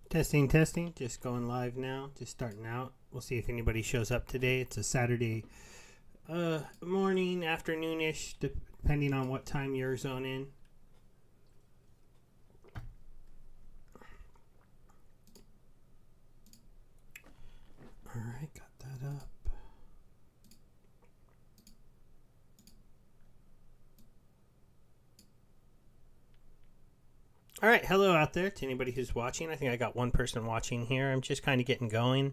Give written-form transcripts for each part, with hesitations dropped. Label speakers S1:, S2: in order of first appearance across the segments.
S1: Testing, testing. Just going live now. Just starting out. We'll see if anybody shows up today. It's a Saturday morning, afternoonish, depending on what time you're zone in. All right, got that up. All right, hello out there to anybody who's watching. I think I got one person watching here. I'm just kind of getting going.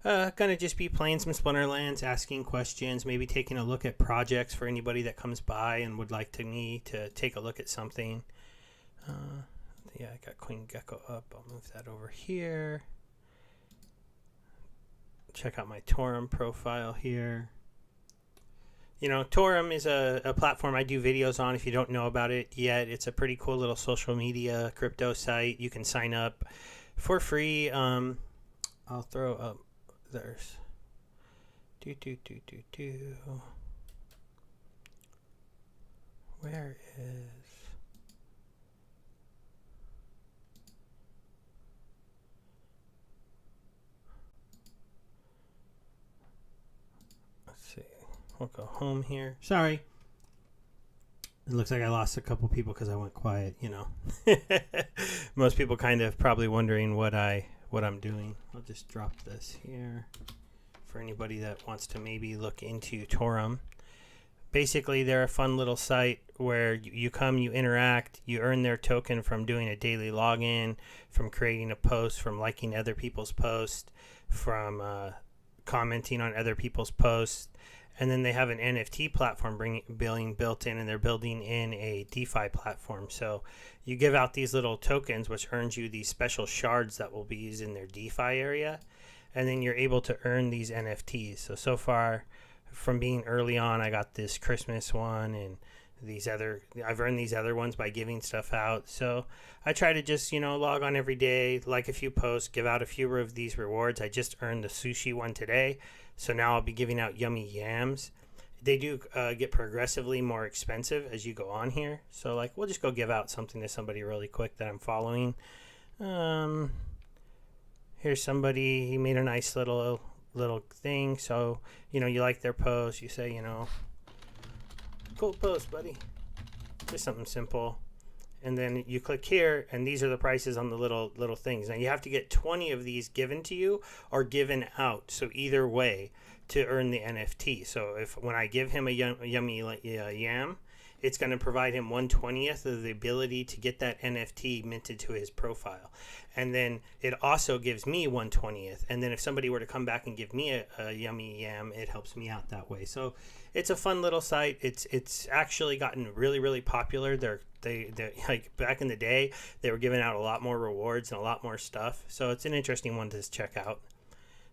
S1: Gonna just be playing some Splinterlands, asking questions, maybe taking a look at projects for anybody that comes by and would like me to take a look at something. Yeah, I got Queen Gecko up. I'll move that over here. Check out my Torum profile here. You know, Torum is a platform I do videos on. If you don't know about it yet, it's a pretty cool little social media crypto site. You can sign up for free. I'll throw up. There's Where is let's see. We'll go home here. Sorry. It looks like I lost a couple people because I went quiet, you know. Most people kind of probably wondering what I'm doing. I'll just drop this here for anybody that wants to maybe look into Torum. Basically, they're a fun little site where you come, you interact, you earn their token from doing a daily login, from creating a post, from liking other people's posts, from commenting on other people's posts. And then they have an NFT platform being built in, and they're building in a DeFi platform. So you give out these little tokens, which earns you these special shards that will be used in their DeFi area. And then you're able to earn these NFTs. So far, from being early on, I got this Christmas one, and I've earned these other ones by giving stuff out. So I try to just, log on every day, like a few posts, give out a few of these rewards. I just earned the sushi one today. So now I'll be giving out yummy yams. They do get progressively more expensive as you go on here. So we'll just go give out something to somebody really quick that I'm following. Here's somebody, he made a nice little thing. So, you like their post, you say, cool post, buddy. Just something simple. And then you click here, and these are the prices on the little things. Now you have to get 20 of these given to you or given out. So either way to earn the NFT. So when I give him a yummy yam, it's going to provide him 1/20th of the ability to get that NFT minted to his profile. And then it also gives me 1/20th. And then if somebody were to come back and give me a yummy yam, it helps me out that way. So it's a fun little site. It's actually gotten really, really popular. They like back in the day, they were giving out a lot more rewards and a lot more stuff. So it's an interesting one to check out.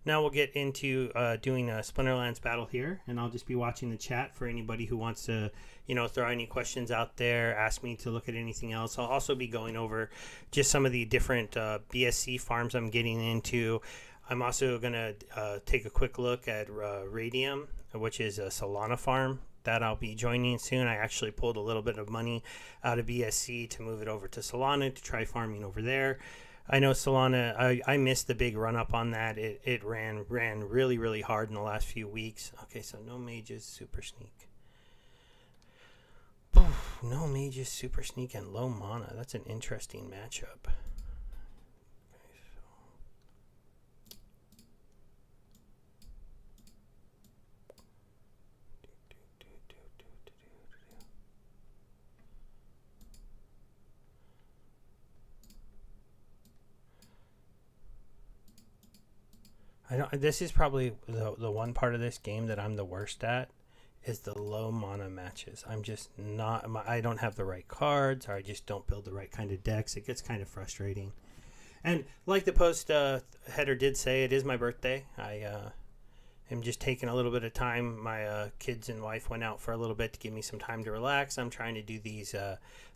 S1: Now we'll get into doing a Splinterlands battle here, and I'll just be watching the chat for anybody who wants to, throw any questions out there, ask me to look at anything else. I'll also be going over just some of the different BSC farms I'm getting into. I'm also going to take a quick look at Radium, which is a Solana farm that I'll be joining soon. I actually pulled a little bit of money out of BSC to move it over to Solana to try farming over there. I know Solana, I missed the big run up on that. It ran really, really hard in the last few weeks. Okay, so no mages, super sneak. No mages, super sneak, and low mana. That's an interesting matchup. This is probably the one part of this game that I'm the worst at, is the low mana matches. I'm just not, I don't have the right cards, or I just don't build the right kind of decks. It gets kind of frustrating. And like the post header did say, it is my birthday. I am just taking a little bit of time. My kids and wife went out for a little bit to give me some time to relax. I'm trying to do these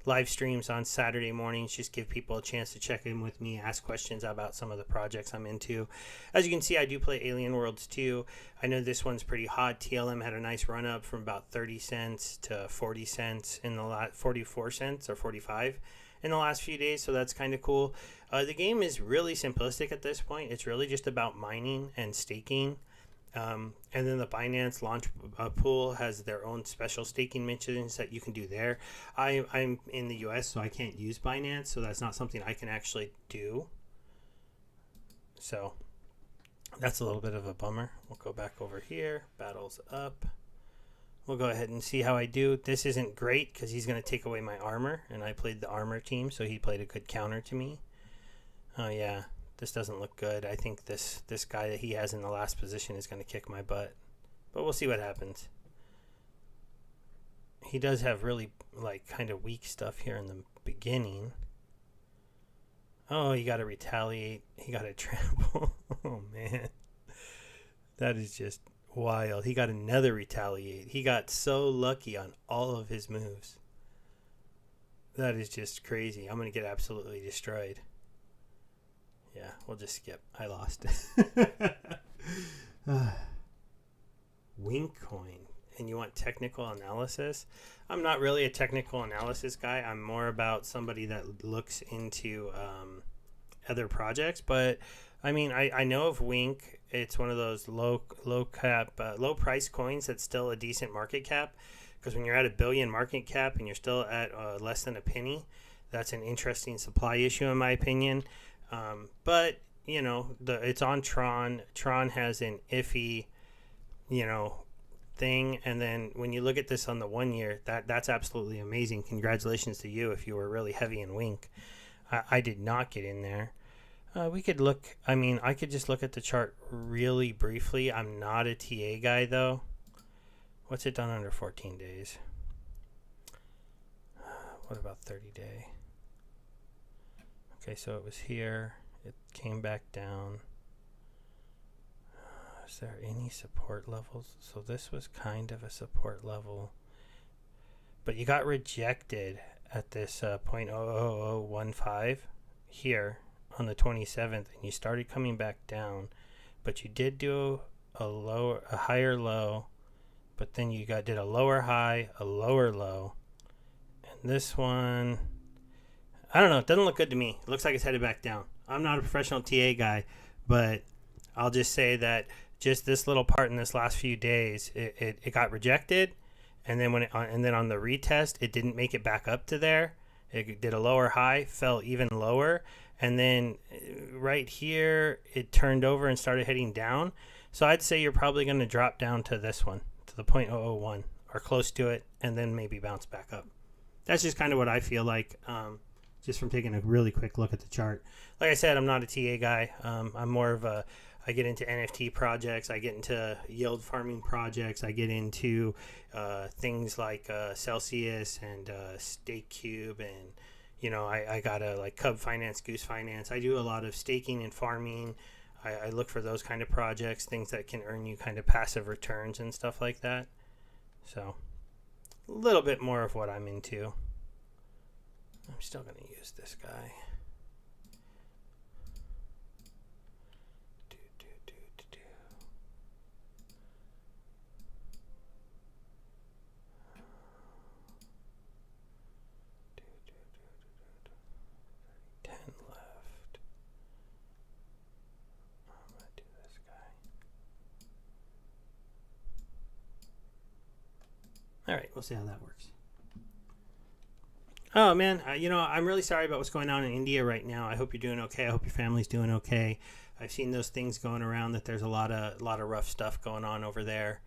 S1: live streams on Saturday mornings, just give people a chance to check in with me, ask questions about some of the projects I'm into. As you can see, I do play Alien Worlds too. I know this one's pretty hot. TLM had a nice run up from about 30 cents to 40 cents in the last 44 cents or 45 in the last few days, so that's kind of cool. The game is really simplistic at this point. It's really just about mining and staking. And then the Binance launch pool has their own special staking missions that you can do there. I'm in the US, so I can't use Binance, so that's not something I can actually do. So that's a little bit of a bummer. We'll go back over here. Battles up. We'll go ahead and see how I do. This isn't great because he's going to take away my armor, and I played the armor team, so he played a good counter to me. Oh, yeah. This doesn't look good. I think this guy that he has in the last position is going to kick my butt. But we'll see what happens. He does have really, like, kind of weak stuff here in the beginning. Oh, he got to retaliate. He got to trample. Oh, man. That is just wild. He got another retaliate. He got so lucky on all of his moves. That is just crazy. I'm going to get absolutely destroyed. Yeah, we'll just skip. I lost. Wink coin. And you want technical analysis? I'm not really a technical analysis guy. I'm more about somebody that looks into other projects. But I mean, I know of Wink. It's one of those low price coins that's still a decent market cap. Because when you're at $1 billion market cap and you're still at less than a penny, that's an interesting supply issue in my opinion. But you know, it's on Tron. Tron has an iffy, you know, thing, and then when you look at this on the 1 year, that's absolutely amazing. Congratulations to you if you were really heavy in Wink. I did not get in there. We could look. I mean, I could just look at the chart really briefly. I'm not a TA guy though. What's it done under 14 days? What about 30 day? Okay, so it was here. It came back down. Is there any support levels? So this was kind of a support level. But you got rejected at this 0.00015 here on the 27th, and you started coming back down. But you did do a higher low, but then you did a lower high, a lower low. And this one, I don't know. It doesn't look good to me. It looks like it's headed back down. I'm not a professional TA guy, but I'll just say that just this little part in this last few days, it got rejected, and then on the retest, it didn't make it back up to there. It did a lower high, fell even lower, and then right here, it turned over and started heading down. So I'd say you're probably going to drop down to this one, to the 0.001, or close to it, and then maybe bounce back up. That's just kind of what I feel like. Just from taking a really quick look at the chart. Like I said, I'm not a TA guy. I'm more of I get into NFT projects. I get into yield farming projects. I get into things like Celsius and Stake Cube, and you know, I got a like Cub Finance, Goose Finance. I do a lot of staking and farming. I look for those kind of projects, things that can earn you kind of passive returns and stuff like that. So a little bit more of what I'm into. I'm still going to use this guy. 10 left. I'm going to do this guy. All right, we'll see how that works. Oh, man, you know, I'm really sorry about what's going on in India right now. I hope you're doing okay. I hope your family's doing okay. I've seen those things going around that there's a lot of rough stuff going on over there.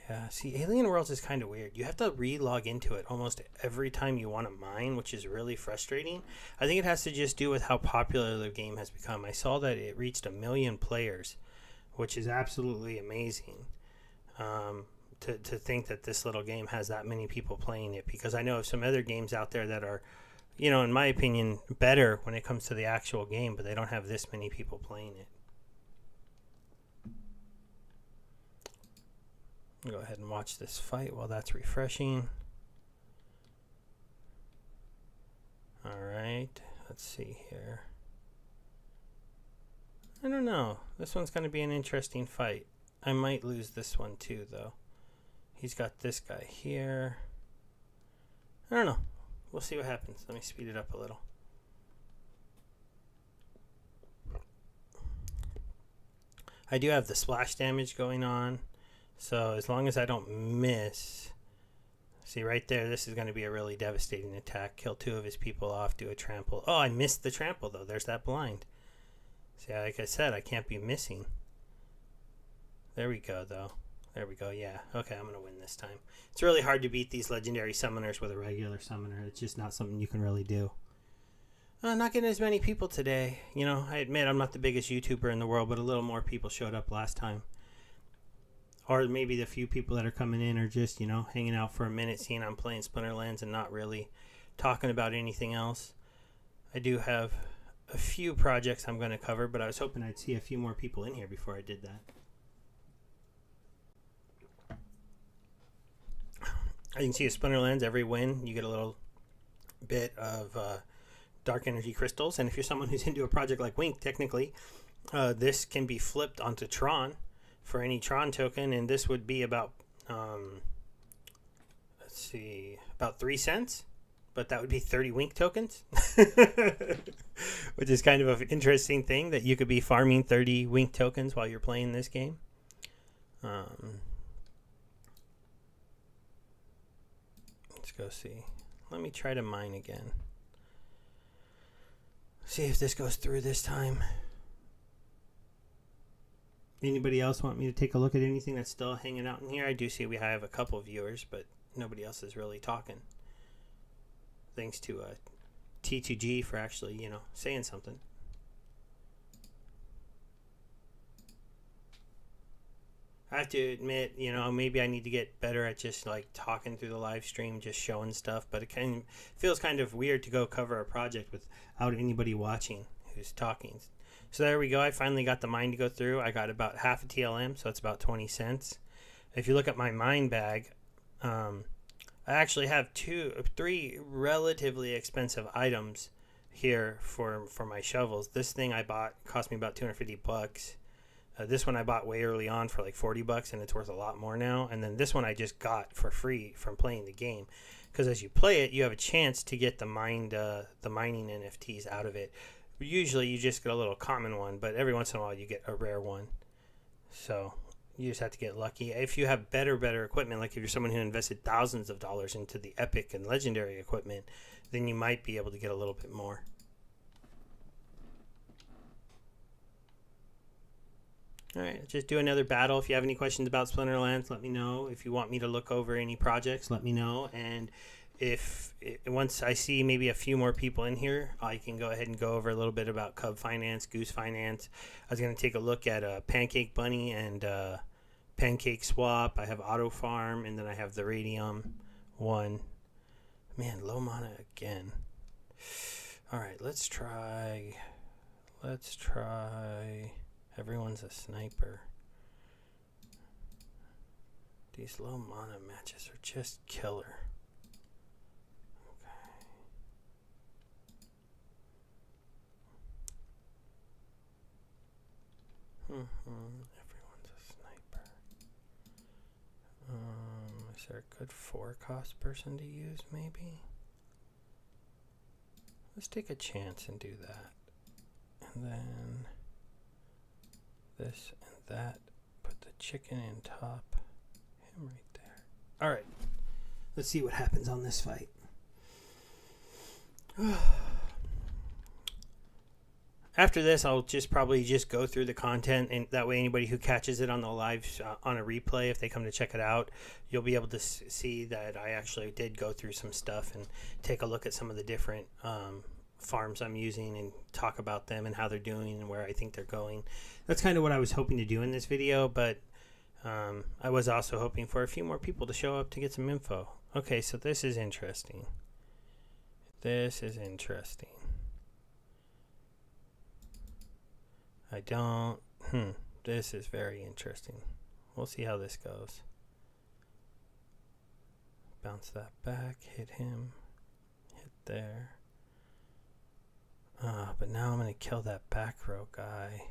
S1: Yeah, see, Alien Worlds is kind of weird. You have to re-log into it almost every time you want to mine, which is really frustrating. I think it has to just do with how popular the game has become. I saw that it reached 1 million players, which is absolutely amazing. To think that this little game has that many people playing it, because I know of some other games out there that are, you know, in my opinion, better when it comes to the actual game, but they don't have this many people playing it. Go ahead and watch this fight while that's refreshing. Alright, let's see here. I don't know. This one's going to be an interesting fight. I might lose this one too, though. He's got this guy here. I don't know. We'll see what happens. Let me speed it up a little. I do have the splash damage going on. So as long as I don't miss... See right there, this is going to be a really devastating attack. Kill 2 of his people off, do a trample. Oh, I missed the trample, though. There's that blind. See, like I said, I can't be missing. There we go, though. There we go, yeah. Okay, I'm going to win this time. It's really hard to beat these legendary summoners with a regular summoner. It's just not something you can really do. Not getting as many people today. You know, I admit I'm not the biggest YouTuber in the world, but a little more people showed up last time. Or maybe the few people that are coming in are just, you know, hanging out for a minute, seeing I'm playing Splinterlands and not really talking about anything else. I do have a few projects I'm going to cover, but I was hoping I'd see a few more people in here before I did that. You can see a Splinterlands, every win, you get a little bit of dark energy crystals. And if you're someone who's into a project like Wink, technically, this can be flipped onto Tron for any Tron token, and this would be about, let's see, about 3 cents, but that would be 30 Wink tokens, which is kind of an interesting thing that you could be farming 30 Wink tokens while you're playing this game. Let's go see. Let me try to mine again. See if this goes through this time. Anybody else want me to take a look at anything that's still hanging out in here? I do see we have a couple of viewers, but nobody else is really talking. Thanks to T2G for actually, you know, saying something. I have to admit, you know, maybe I need to get better at just like talking through the live stream, just showing stuff, but it kind of feels kind of weird to go cover a project without anybody watching who's talking. So there we go. I finally got the mine to go through. I got about half a TLM, so it's about 20 cents. If you look at my mine bag, I actually have 3 relatively expensive items here for my shovels. This thing I bought cost me about 250 bucks. This one I bought way early on for like 40 bucks, and it's worth a lot more now. And then this one I just got for free from playing the game, because as you play it, you have a chance to get the mining NFTs out of it. Usually you just get a little common one, but every once in a while you get a rare one. So you just have to get lucky. If you have better equipment, like if you're someone who invested thousands of dollars into the epic and legendary equipment, then you might be able to get a little bit more. Alright, just do another battle. If you have any questions about Splinterlands, let me know. If you want me to look over any projects, let me know. And once I see maybe a few more people in here, I can go ahead and go over a little bit about Cub Finance, Goose Finance. I was going to take a look at Pancake Bunny and Pancake Swap. I have Auto Farm, and then I have the Radium one. Man, low mana again. Alright, let's try. Everyone's a sniper. These low mana matches are just killer. Everyone's a sniper. Is there a good 4-cost person to use, maybe? Let's take a chance and do that. And then this and that. Put the chicken in top. Him right there. Alright. Let's see what happens on this fight. After this, I'll probably go through the content, and that way anybody who catches it on the live, on a replay, if they come to check it out, you'll be able to see that I actually did go through some stuff and take a look at some of the different farms I'm using and talk about them and how they're doing and where I think they're going. That's kind of what I was hoping to do in this video, but I was also hoping for a few more people to show up to get some info. Okay, so this is interesting. This is very interesting. We'll see how this goes. bounce that back, hit him, hit there. But now I'm going to kill that back row guy.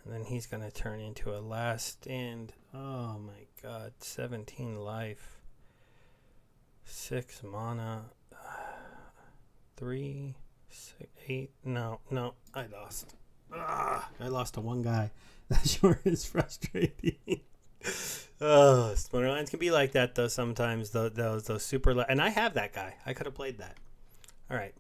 S1: And then he's going to turn into a last stand. Oh my god, 17 life. 6 mana. 3, 6, 8. No, I lost. I lost to one guy. That sure is frustrating. Splinterlands can be like that though sometimes. Those super... and I have that guy. I could have played that. All right.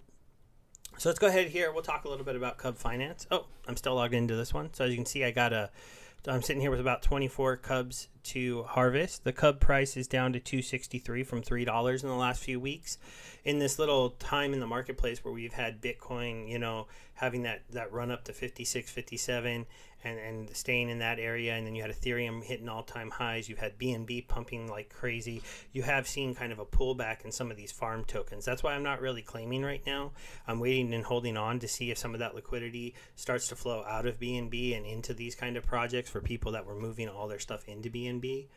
S1: So let's go ahead here. We'll talk a little bit about Cub Finance. Oh, I'm still logged into this one. So as you can see, I'm sitting here with about 24 cubs to harvest. The cub price is down to $2.63 from $3 in the last few weeks. In this little time in the marketplace where we've had Bitcoin, having that run up to 56, 57 and staying in that area, and then you had Ethereum hitting all-time highs. You've had BNB pumping like crazy. You have seen kind of a pullback in some of these farm tokens. That's why I'm not really claiming right now. I'm waiting and holding on to see if some of that liquidity starts to flow out of BNB and into these kind of projects for people that were moving all their stuff into BNB.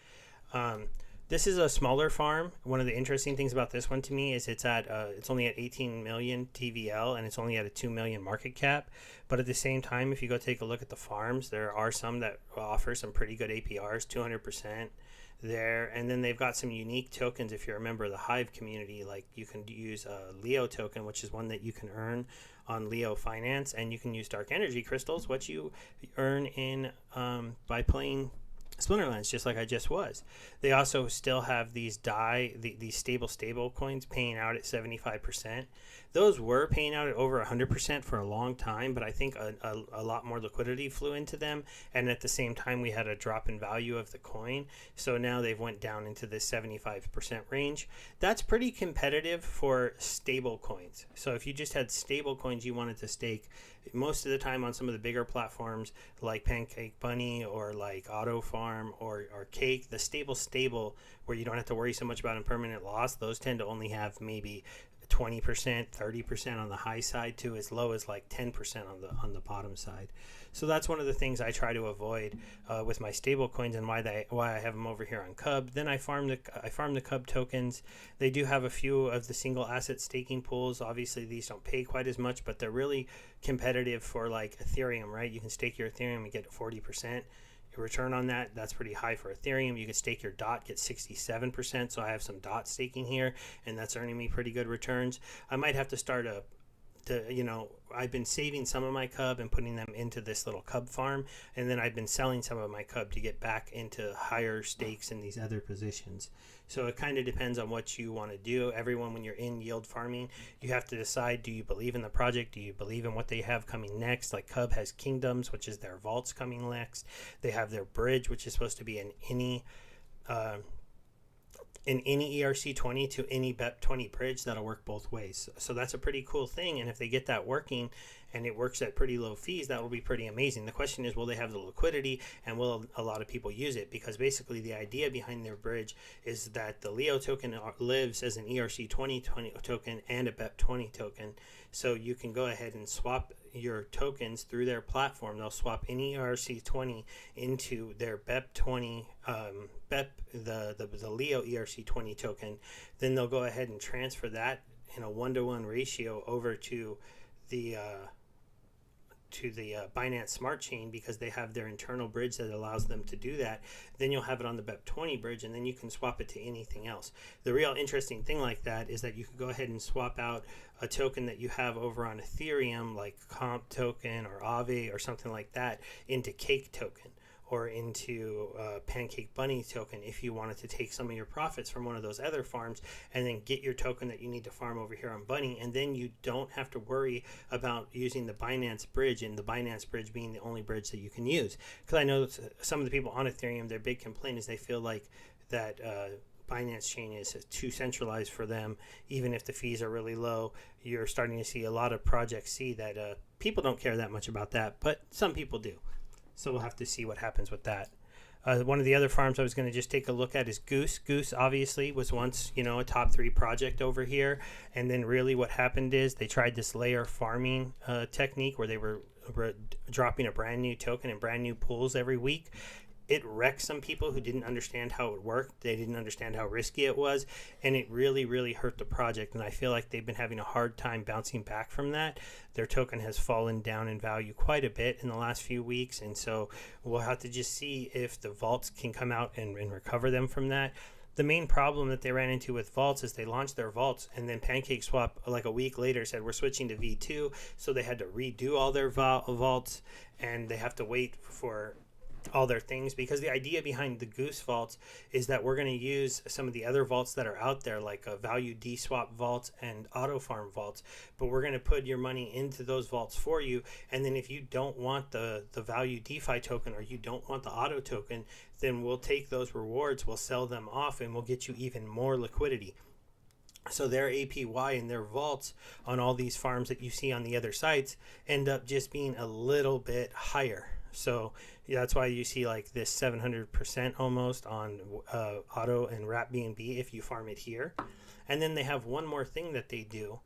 S1: This is a smaller farm. One of the interesting things about this one to me is it's only at 18 million TVL and it's only at a 2 million market cap. But at the same time, if you go take a look at the farms, there are some that offer some pretty good APRs, 200% there. And then they've got some unique tokens. If you're a member of the Hive community, like you can use a Leo token, which is one that you can earn on Leo.Finance, and you can use dark energy crystals, what you earn in by playing Splinterlands, just like I just was. They also still have these these stable coins paying out at 75%. Those were paying out at over 100% for a long time, but I think a lot more liquidity flew into them, and at the same time we had a drop in value of the coin, so now they've went down into the 75% range. That's pretty competitive for stable coins. So if you just had stable coins you wanted to stake, most of the time on some of the bigger platforms like Pancake Bunny or like Auto Farm or Cake, the stable where you don't have to worry so much about impermanent loss, those tend to only have maybe 20%, 30% on the high side to as low as like 10% on the bottom side. So that's one of the things I try to avoid with my stable coins, and why I have them over here on Cub. Then I farm the Cub tokens. They do have a few of the single asset staking pools. Obviously these don't pay quite as much, but they're really competitive for like Ethereum, right? You can stake your Ethereum and get 40% return on that. That's pretty high for Ethereum. You can stake your DOT, get 67%. So I have some DOT staking here, and that's earning me pretty good returns. I might have to start I've been saving some of my Cub and putting them into this little Cub farm, and then I've been selling some of my Cub to get back into higher stakes in these other positions. So it kind of depends on what you want to do. Everyone, when you're in yield farming, you have to decide, do you believe in the project? Do you believe in what they have coming next? Like Cub has Kingdoms, which is their vaults coming next. They have their bridge, which is supposed to be an any ERC20 to any BEP20 bridge that'll work both ways. So that's a pretty cool thing, and if they get that working and it works at pretty low fees, that will be pretty amazing. The question is, will they have the liquidity, and will a lot of people use it? Because basically the idea behind their bridge is that the Leo token lives as an ERC20 token and a BEP20 token. So you can go ahead and swap your tokens through their platform. They'll swap any ERC20 into their BEP20, the Leo ERC20 token. Then they'll go ahead and transfer that in a 1-to-1 ratio over to the Binance Smart Chain, because they have their internal bridge that allows them to do that. Then you'll have it on the BEP20 bridge, and then you can swap it to anything else. The real interesting thing like that is that you could go ahead and swap out a token that you have over on Ethereum, like Comp token or Aave or something like that, into Cake token or into Pancake Bunny token, if you wanted to take some of your profits from one of those other farms and then get your token that you need to farm over here on Bunny, and then you don't have to worry about using the Binance bridge, and the Binance bridge being the only bridge that you can use. Because I know some of the people on Ethereum, their big complaint is they feel like that Binance chain is too centralized for them. Even if the fees are really low, you're starting to see a lot of projects see that people don't care that much about that, but some people do. So we'll have to see what happens with that. One of the other farms I was going to just take a look at is Goose. Goose obviously was once, a top 3 project over here. And then really what happened is they tried this layer farming technique where they were dropping a brand new token in brand new pools every week. it wrecked some people who didn't understand how it worked. They didn't understand how risky it was, and it really, really hurt the project. And I feel like they've been having a hard time bouncing back from that. Their token has fallen down in value quite a bit in the last few weeks, and so we'll have to just see if the vaults can come out and recover them from that. The main problem that they ran into with vaults is they launched their vaults, and then PancakeSwap like a week later said we're switching to V2, so they had to redo all their vaults, and they have to wait for all their things, because the idea behind the Goose vaults is that we're going to use some of the other vaults that are out there, like a value DSwap vaults and auto farm vaults, but we're going to put your money into those vaults for you, and then if you don't want the value DeFi token, or you don't want the auto token, then we'll take those rewards, we'll sell them off, and we'll get you even more liquidity. So their APY and their vaults on all these farms that you see on the other sites end up just being a little bit higher. So yeah, that's why you see like this 700% almost on Auto and Wrap BNB if you farm it here. And then they have one more thing that they do.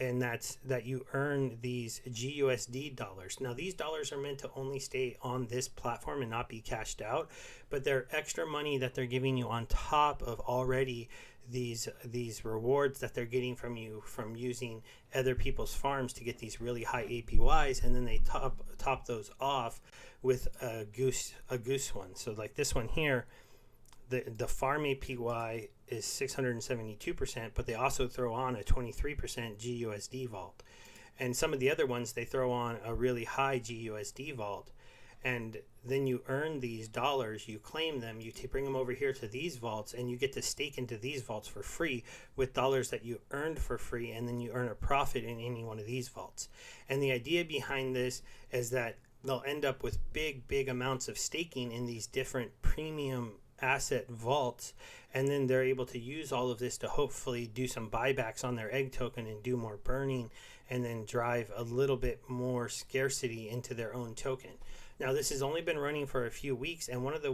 S1: And that's that you earn these GUSD dollars. Now these dollars are meant to only stay on this platform and not be cashed out, but they're extra money that they're giving you on top of already these rewards that they're getting from you from using other people's farms to get these really high APYs, and then they top those off with a goose one. So like this one here, the farm APY is 672%, but they also throw on a 23% GUSD vault. And some of the other ones, they throw on a really high GUSD vault. And then you earn these dollars, you claim them, you bring them over here to these vaults, and you get to stake into these vaults for free with dollars that you earned for free, and then you earn a profit in any one of these vaults. And the idea behind this is that they'll end up with big amounts of staking in these different premium asset vaults, and then they're able to use all of this to hopefully do some buybacks on their egg token and do more burning, and then drive a little bit more scarcity into their own token. Now this has only been running for a few weeks, and one of the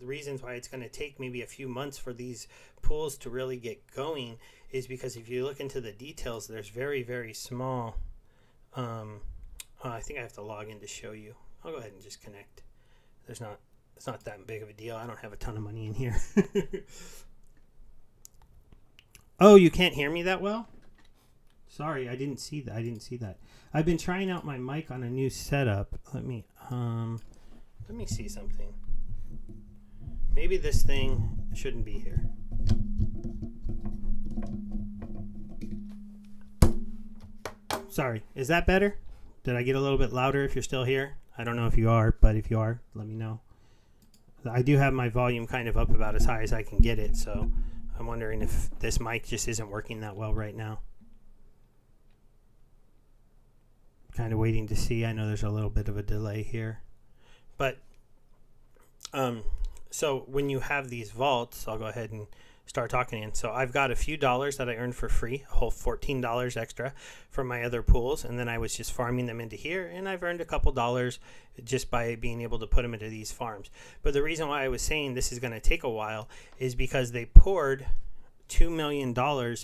S1: reasons why it's going to take maybe a few months for these pools to really get going is because if you look into the details, there's very small I think I have to log in to show you. I'll go ahead and just connect. It's not that big of a deal. I don't have a ton of money in here. Oh, you can't hear me that well? Sorry, I didn't see that. I've been trying out my mic on a new setup. Let me see something. Maybe this thing shouldn't be here. Sorry, is that better? Did I get a little bit louder if you're still here? I don't know if you are, but if you are, let me know. I do have my volume kind of up about as high as I can get it, so I'm wondering if this mic just isn't working that well right now. Kind of waiting to see. I know there's a little bit of a delay here. But so when you have these vaults, I'll go ahead and start talking in. So I've got a few dollars that I earned for free, a whole $14 extra from my other pools, and then I was just farming them into here, and I've earned a couple dollars just by being able to put them into these farms. But the reason why I was saying this is going to take a while is because they poured $2 million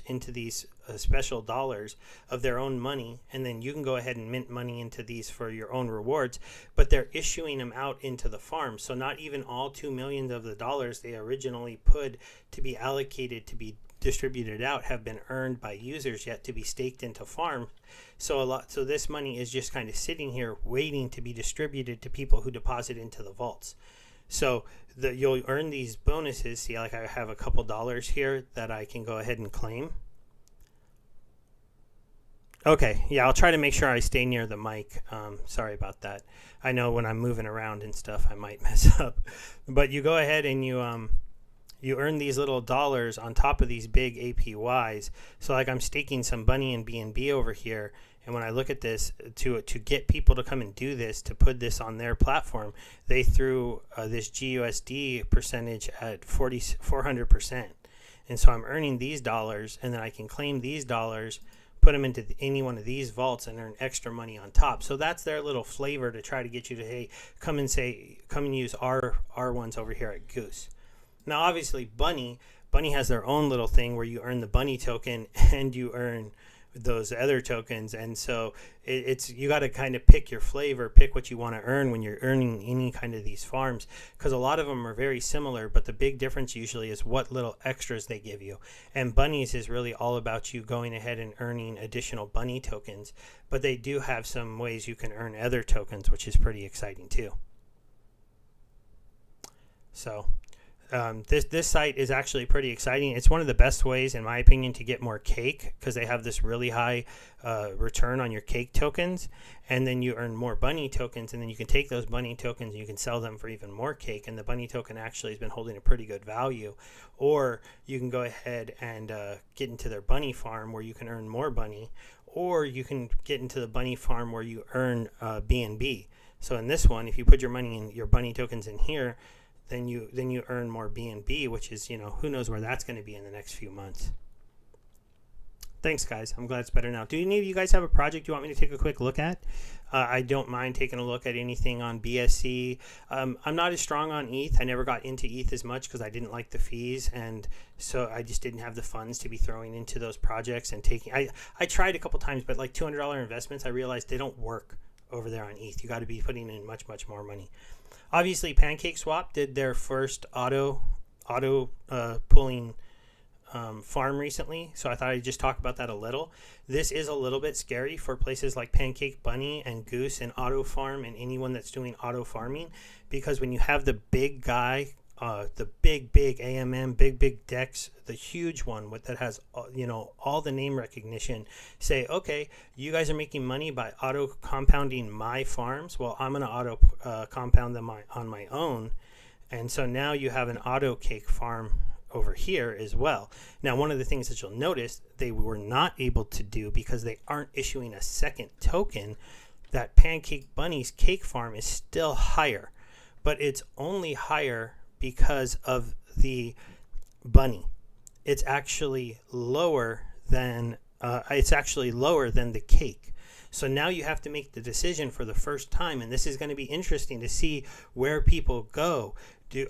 S1: into these special dollars of their own money, and then you can go ahead and mint money into these for your own rewards, but they're issuing them out into the farm. So not even all 2 million of the dollars they originally put to be allocated to be distributed out have been earned by users yet to be staked into farms. So this money is just kind of sitting here waiting to be distributed to people who deposit into the vaults. So you'll earn these bonuses. See, like I have a couple dollars here that I can go ahead and claim. Okay, yeah, I'll try to make sure I stay near the mic. Sorry about that. I know when I'm moving around and stuff, I might mess up. But you go ahead and you earn these little dollars on top of these big APYs. So like I'm staking some Bunny and BNB over here. And when I look at this, to get people to come and do this, to put this on their platform, they threw this GUSD percentage at 400%. And so I'm earning these dollars, and then I can claim these dollars, put them into any one of these vaults, and earn extra money on top. So that's their little flavor to try to get you to, hey, come and use our ones over here at Goose. Now, obviously, Bunny has their own little thing where you earn the Bunny token and you earn those other tokens. And so it's you got to kind of pick your flavor, pick what you want to earn when you're earning any kind of these farms, because a lot of them are very similar, but the big difference usually is what little extras they give you. And bunnies is really all about you going ahead and earning additional bunny tokens, but they do have some ways you can earn other tokens, which is pretty exciting too. So this site is actually pretty exciting. It's one of the best ways, in my opinion, to get more cake, because they have this really high return on your cake tokens, and then you earn more bunny tokens, and then you can take those bunny tokens and you can sell them for even more cake, and the bunny token actually has been holding a pretty good value. Or you can go ahead and get into their bunny farm where you can earn more bunny, or you can get into the bunny farm where you earn BNB. So in this one, if you put your money in your bunny tokens in here, then you earn more BNB, which is, who knows where that's going to be in the next few months. Thanks, guys. I'm glad it's better now. Do any of you guys have a project you want me to take a quick look at? I don't mind taking a look at anything on BSC. I'm not as strong on ETH. I never got into ETH as much because I didn't like the fees, and so I just didn't have the funds to be throwing into those projects and taking. I tried a couple times, but like $200 investments, I realized they don't work over there on ETH. You got to be putting in much more money. Obviously, PancakeSwap did their first auto pulling farm recently, so I thought I'd just talk about that a little. This is a little bit scary for places like Pancake Bunny and Goose and Auto Farm and anyone that's doing auto farming, because when you have the big guy, the big AMM, big DEX, the huge one that has all the name recognition, say, okay, you guys are making money by auto compounding my farms. Well, I'm going to auto compound them on my own, and so now you have an auto cake farm over here as well. Now, one of the things that you'll notice they were not able to do, because they aren't issuing a second token, that Pancake Bunny's cake farm is still higher, but it's only higher because of the bunny. It's actually lower than the cake. So now you have to make the decision for the first time, and this is going to be interesting to see where people go.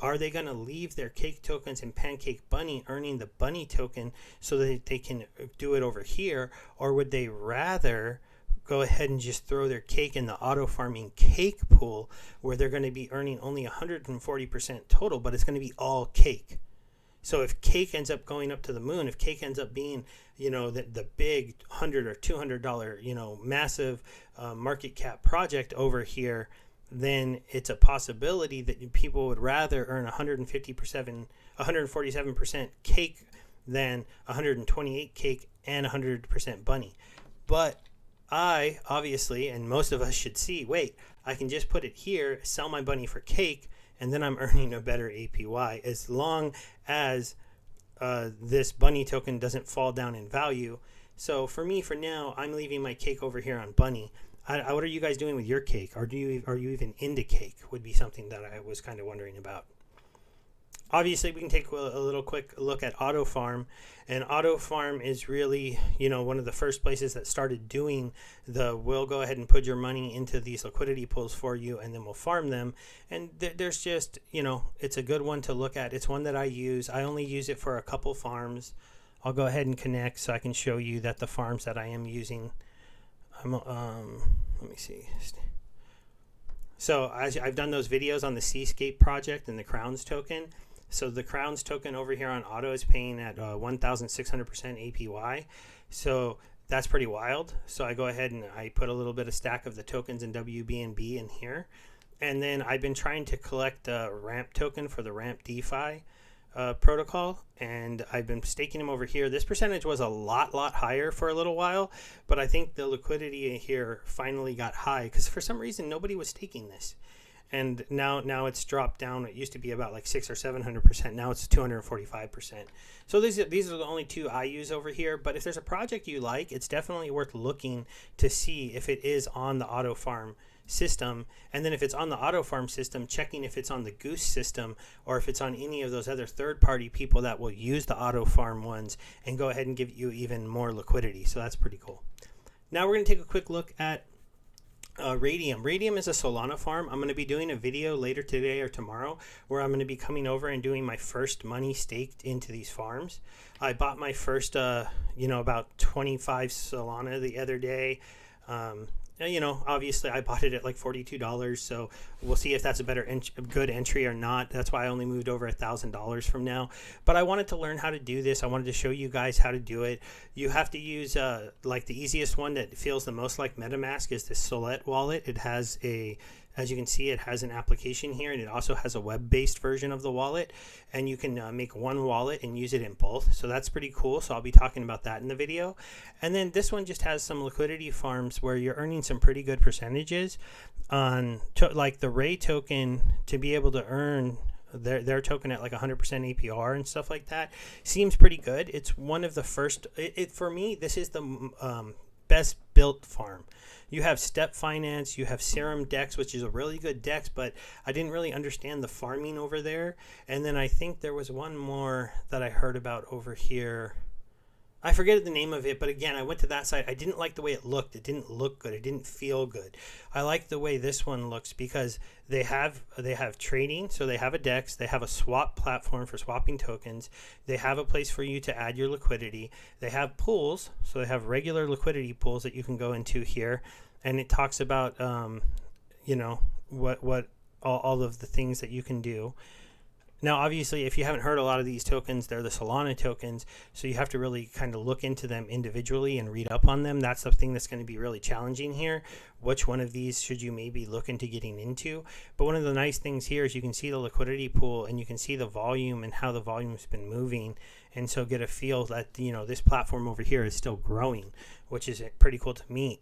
S1: Are they going to leave their cake tokens in Pancake Bunny earning the bunny token so that they can do it over here, or would they rather go ahead and just throw their cake in the auto farming cake pool, where they're going to be earning only 140% total, but it's going to be all cake? So if cake ends up going up to the moon, if cake ends up being, the big $100 or $200, massive market cap project over here, then it's a possibility that people would rather earn 147% cake than 128 cake and 100% bunny. But I obviously, and most of us should see, wait, I can just put it here, sell my bunny for cake, and then I'm earning a better APY, as long as this bunny token doesn't fall down in value. So for me, for now, I'm leaving my cake over here on bunny. What are you guys doing with your cake? Are you even into cake? Would be something that I was kind of wondering about. Obviously, we can take a little quick look at Auto Farm, and Auto Farm is really, one of the first places that started doing we'll go ahead and put your money into these liquidity pools for you, and then we'll farm them. And there's just, it's a good one to look at. It's one that I use. I only use it for a couple farms. I'll go ahead and connect so I can show you that the farms that I am using. Let me see. So I've done those videos on the Seascape project and the Crowns token. So the Crowns token over here on Auto is paying at 1,600% APY. So that's pretty wild. So I go ahead and I put a little bit of stack of the tokens in WBNB in here. And then I've been trying to collect the ramp token for the ramp DeFi protocol, and I've been staking them over here. This percentage was a lot higher for a little while, but I think the liquidity here finally got high because for some reason nobody was staking this. And now it's dropped down. It used to be about like 600 or 700%. Now it's 245%. So these are the only two I use over here. But if there's a project you like, it's definitely worth looking to see if it is on the Auto Farm system. And then if it's on the Auto Farm system, checking if it's on the Goose system or if it's on any of those other third-party people that will use the Auto Farm ones and go ahead and give you even more liquidity. So that's pretty cool. Now we're going to take a quick look at Radium. Radium is a Solana farm. I'm going to be doing a video later today or tomorrow where I'm going to be coming over and doing my first money staked into these farms. I bought my first, about 25 Solana the other day. Obviously I bought it at like $42, so we'll see if that's a good entry or not. That's why I only moved over $1,000 from now. But I wanted to learn how to do this. I wanted to show you guys how to do it. You have to use like the easiest one that feels the most like MetaMask is the Solette wallet. It has as you can see, it has an application here, and it also has a web-based version of the wallet, and you can make one wallet and use it in both. So that's pretty cool. So I'll be talking about that in the video. And then this one just has some liquidity farms where you're earning some pretty good percentages on like the Ray token. To be able to earn their token at like 100% APR and stuff like that seems pretty good. It's one of the first. For me, this is the best built farm. You have CDO.Finance, you have Serum Dex, which is a really good Dex, but I didn't really understand the farming over there. And then I think there was one more that I heard about over here. I forget the name of it, but again, I went to that site. I didn't like the way it looked. It didn't look good. It didn't feel good. I like the way this one looks because they have trading, so they have a DEX, they have a swap platform for swapping tokens, they have a place for you to add your liquidity, they have pools, so they have regular liquidity pools that you can go into here, and it talks about what all of the things that you can do. Now, obviously, if you haven't heard a lot of these tokens, they're the Solana tokens, so you have to really kind of look into them individually and read up on them. That's the thing that's going to be really challenging here. Which one of these should you maybe look into getting into? But one of the nice things here is you can see the liquidity pool, and you can see the volume and how the volume's been moving, and so get a feel that, this platform over here is still growing, which is pretty cool to me.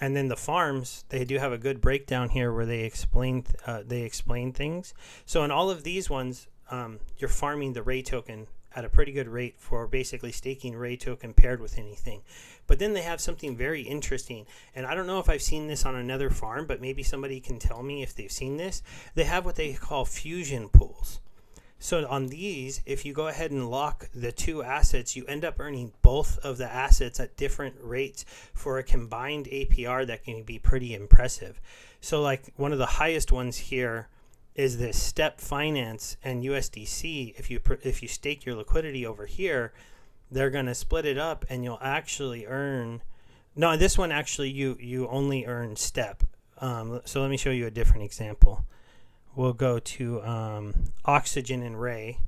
S1: And then the farms, they do have a good breakdown here where they explain things. So in all of these ones, you're farming the Ray token at a pretty good rate for basically staking Ray token paired with anything. But then they have something very interesting, and I don't know if I've seen this on another farm, but maybe somebody can tell me if they've seen this. They have what they call fusion pools. So on these, if you go ahead and lock the two assets, you end up earning both of the assets at different rates for a combined APR that can be pretty impressive. So like one of the highest ones here is this CDO.Finance and USDC. If you stake your liquidity over here, they're going to split it up, and you'll actually earn. No, this one actually you only earn CDO. So let me show you a different example. We'll go to Oxygen and Ray.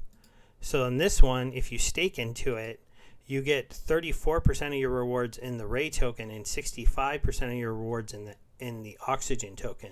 S1: So in this one, if you stake into it, you get 34% of your rewards in the Ray token and 65% of your rewards in the Oxygen token.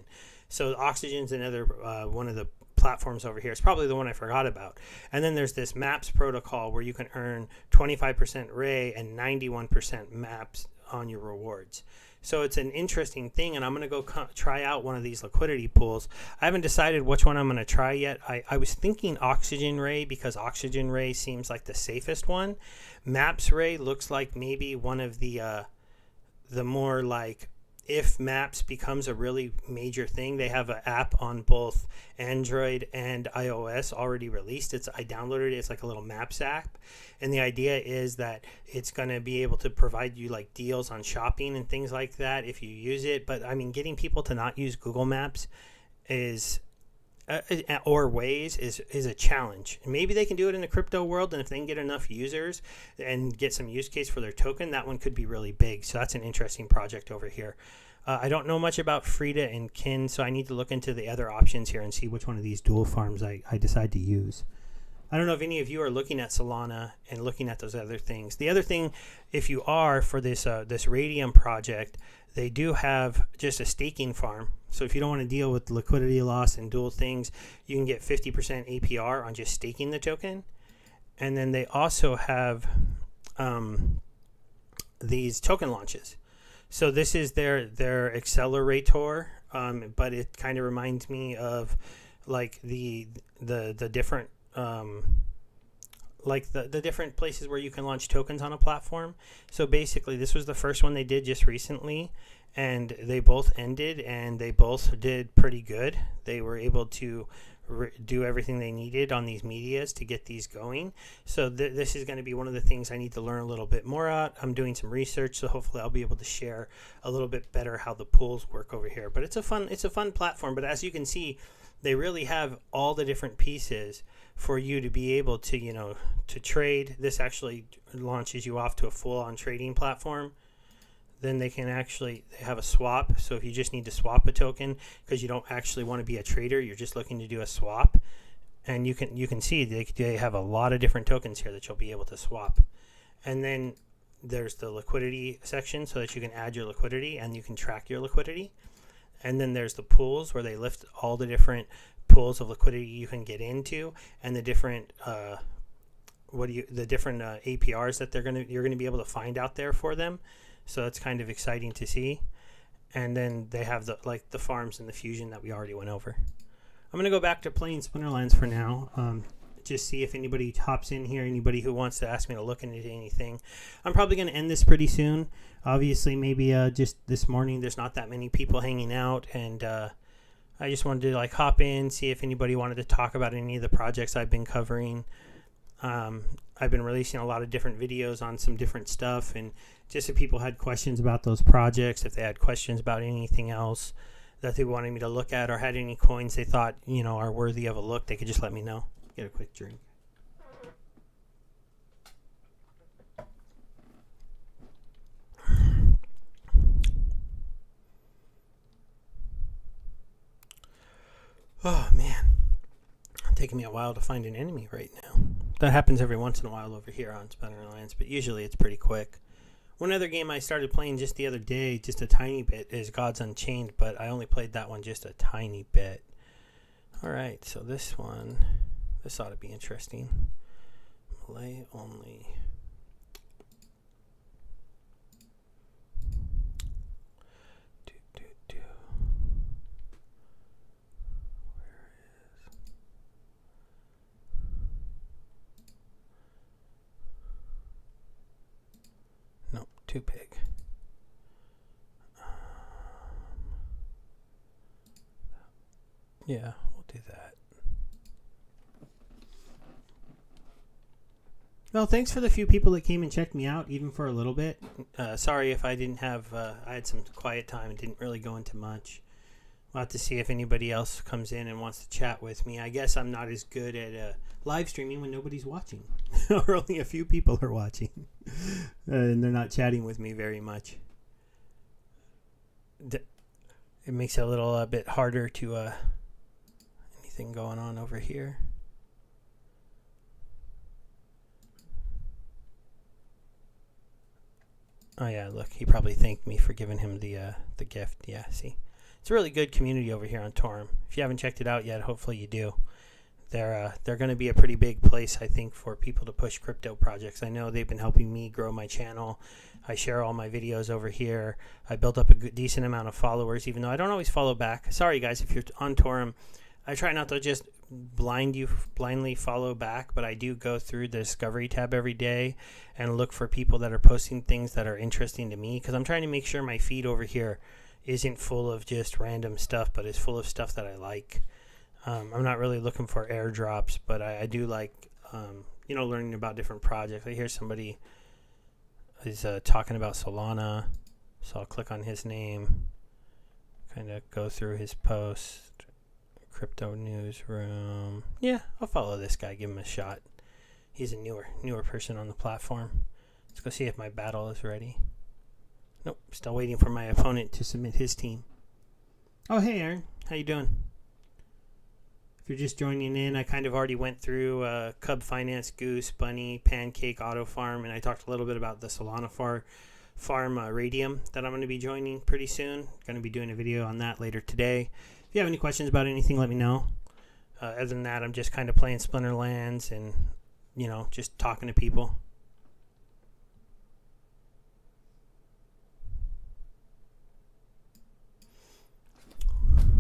S1: So Oxygen's another one of the platforms over here. It's probably the one I forgot about. And then there's this MAPS protocol where you can earn 25% Ray and 91% MAPS on your rewards. So it's an interesting thing, and I'm going to go try out one of these liquidity pools. I haven't decided which one I'm going to try yet. I was thinking Oxygen Ray because Oxygen Ray seems like the safest one. Maps Ray looks like maybe one of the more like, if Maps becomes a really major thing. They have an app on both Android and iOS already released. I downloaded it. It's like a little Maps app. And the idea is that it's going to be able to provide you like deals on shopping and things like that if you use it. But I mean, getting people to not use Google Maps or Waze is a challenge. And maybe they can do it in the crypto world, and if they can get enough users and get some use case for their token, that one could be really big. So that's an interesting project over here. I don't know much about Frida and Kin, so I need to look into the other options here and see which one of these dual farms I decide to use. I don't know if any of you are looking at Solana and looking at those other things. The other thing, if you are for this Radium project, they do have just a staking farm. So if you don't want to deal with liquidity loss and dual things, you can get 50% APR on just staking the token. And then they also have these token launches. So this is their accelerator, but it kind of reminds me of like the different the different places where you can launch tokens on a platform. So basically, this was the first one they did just recently, and they both ended, and they both did pretty good. They were able to do everything they needed on these medias to get these going. So this is going to be one of the things I need to learn a little bit more out. I'm doing some research, so hopefully I'll be able to share a little bit better how the pools work over here. But it's a fun platform. But as you can see, they really have all the different pieces for you to be able to, to trade. This actually launches you off to a full-on trading platform. Then they have a swap. So if you just need to swap a token because you don't actually want to be a trader, you're just looking to do a swap, and you can see they have a lot of different tokens here that you'll be able to swap. And then there's the liquidity section so that you can add your liquidity and you can track your liquidity. And then there's the pools where they list all the different pools of liquidity you can get into, and the different APRs that you're gonna be able to find out there for them. So it's kind of exciting to see. And then they have the farms and the fusion that we already went over. I'm going to go back to playing Splinterlands for now. Just see if anybody hops in here, anybody who wants to ask me to look into anything. I'm probably going to end this pretty soon. Obviously, maybe just this morning there's not that many people hanging out. And I just wanted to hop in, see if anybody wanted to talk about any of the projects I've been covering. I've been releasing a lot of different videos on some different stuff, and just if people had questions about those projects, if they had questions about anything else that they wanted me to look at, or had any coins they thought are worthy of a look, they could just let me know. Get a quick drink. Oh man, it's taking me a while to find an enemy right now. That happens every once in a while over here on Splinterlands, but usually it's pretty quick. One other game I started playing just the other day, just a tiny bit, is Gods Unchained, but I only played that one just a tiny bit. Alright, so this ought to be interesting. Malay only. Too big. Yeah, we'll do that. Well, thanks for the few people that came and checked me out, even for a little bit. Sorry if I didn't have, I had some quiet time and didn't really go into much. We'll have to see if anybody else comes in and wants to chat with me. I guess I'm not as good at live streaming when nobody's watching, or only a few people are watching, and they're not chatting with me very much. It makes it a little bit harder to anything going on over here. Oh yeah, look, he probably thanked me for giving him the gift. Yeah, see. It's a really good community over here on Torm. If you haven't checked it out yet, hopefully you do. They're going to be a pretty big place, I think, for people to push crypto projects. I know they've been helping me grow my channel. I share all my videos over here. I built up a decent amount of followers, even though I don't always follow back. Sorry, guys, if you're on Torm, I try not to just blindly follow back, but I do go through the Discovery tab every day and look for people that are posting things that are interesting to me, because I'm trying to make sure my feed over here isn't full of just random stuff, but is full of stuff that I like. I'm not really looking for airdrops, but I do like, learning about different projects. I hear somebody is talking about Solana, so I'll click on his name, kind of go through his post. Crypto Newsroom. Yeah, I'll follow this guy, give him a shot. He's a newer person on the platform. Let's go see if my battle is ready. Nope, still waiting for my opponent to submit his team. Oh, hey, Aaron. How you doing? If you're just joining in, I kind of already went through Cub Finance, Goose, Bunny, Pancake, Auto Farm, and I talked a little bit about the Solana farm Radium that I'm going to be joining pretty soon. Going to be doing a video on that later today. If you have any questions about anything, let me know. Other than that, I'm just kind of playing Splinterlands and, just talking to people.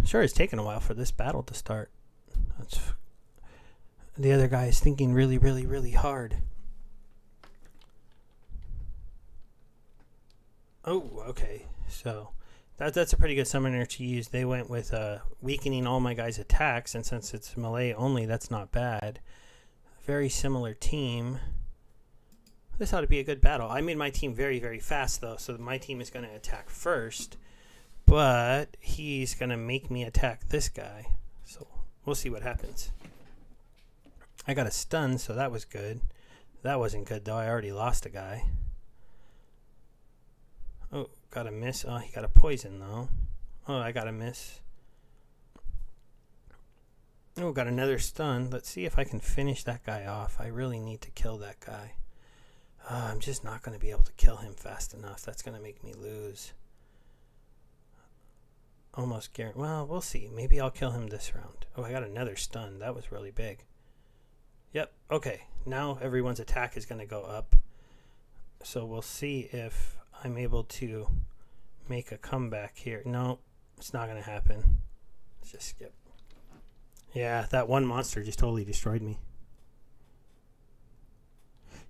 S1: Sure, it's taken a while for this battle to start. The other guy is thinking really, really, really hard. Oh, okay. So That's a pretty good summoner to use. They went with weakening all my guys' attacks, and since it's melee only, that's not bad. Very similar team. This ought to be a good battle. I made my team very, very fast, though, so my team is going to attack first, but he's going to make me attack this guy. So we'll see what happens. I got a stun, so that was good. That wasn't good, though. I already lost a guy. Oh, got a miss. Oh, he got a poison, though. Oh, I got a miss. Oh, got another stun. Let's see if I can finish that guy off. I really need to kill that guy. I'm just not going to be able to kill him fast enough. That's going to make me lose. Almost guaranteed. Well, we'll see. Maybe I'll kill him this round. Oh, I got another stun. That was really big. Yep. Okay. Now everyone's attack is going to go up. So we'll see if I'm able to make a comeback here. No, it's not going to happen. Let's just skip. Yeah, that one monster just totally destroyed me.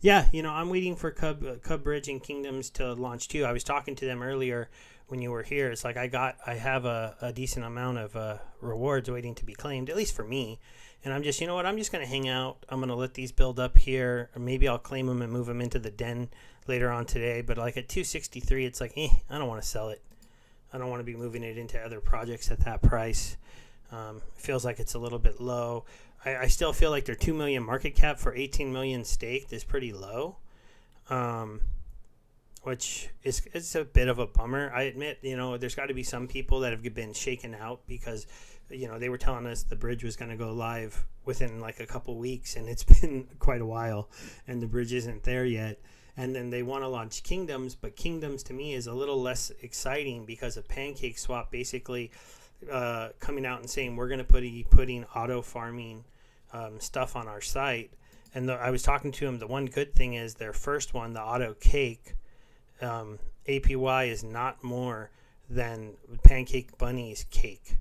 S1: Yeah, I'm waiting for Cub Bridge and Kingdoms to launch too. I was talking to them earlier when you were here. It's like I have a decent amount of rewards waiting to be claimed, at least for me. And I'm just, I'm just going to hang out. I'm going to let these build up here. Or maybe I'll claim them and move them into the den later on today. But like at 263, it's like, I don't want to sell it. I don't want to be moving it into other projects at that price. It feels like it's a little bit low. I still feel like their 2 million market cap for 18 million staked is pretty low, which is a bit of a bummer. I admit, there's got to be some people that have been shaken out because, they were telling us the bridge was going to go live within like a couple weeks, and it's been quite a while, and the bridge isn't there yet. And then they want to launch Kingdoms, but Kingdoms to me is a little less exciting because of Pancake Swap basically coming out and saying we're going to be putting auto farming stuff on our site. And I was talking to him. The one good thing is their first one, the auto cake, APY is not more than Pancake Bunny's cake.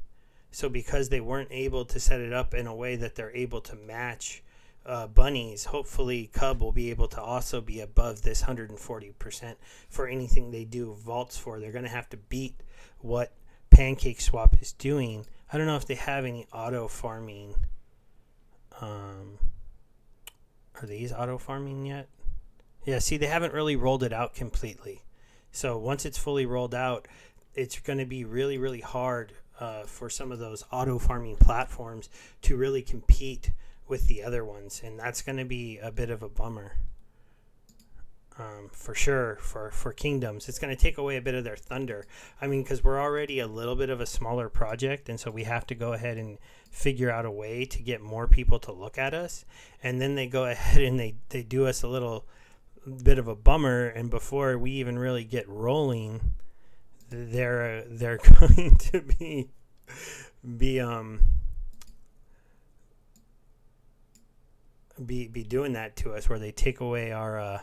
S1: So because they weren't able to set it up in a way that they're able to match Bunnies, hopefully Cub will be able to also be above this 140% for anything they do vaults for. They're going to have to beat what Pancake Swap is doing. I don't know if they have any auto farming. Are these auto farming yet? Yeah, see, they haven't really rolled it out completely. So once it's fully rolled out, it's going to be really, really hard for some of those auto farming platforms to really compete with the other ones. And that's going to be a bit of a bummer. For sure, for Kingdoms. It's going to take away a bit of their thunder. I mean, because we're already a little bit of a smaller project, and so we have to go ahead and figure out a way to get more people to look at us. And then they go ahead and they do us a little bit of a bummer, and before we even really get rolling, they're going to be doing that to us, where they take away our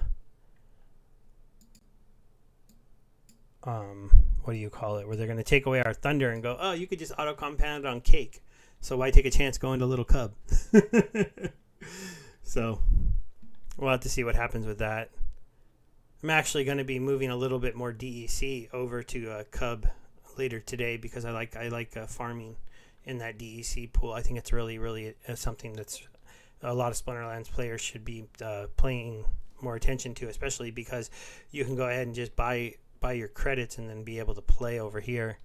S1: what do you call it? Where they're going to take away our thunder and go, oh, you could just auto compound on cake, so why take a chance going to Little Cub? So we'll have to see what happens with that. I'm actually going to be moving a little bit more DEC over to Cub later today because I like farming in that DEC pool. I think it's really, really something that's a lot of Splinterlands players should be paying more attention to, especially because you can go ahead and just buy your credits and then be able to play over here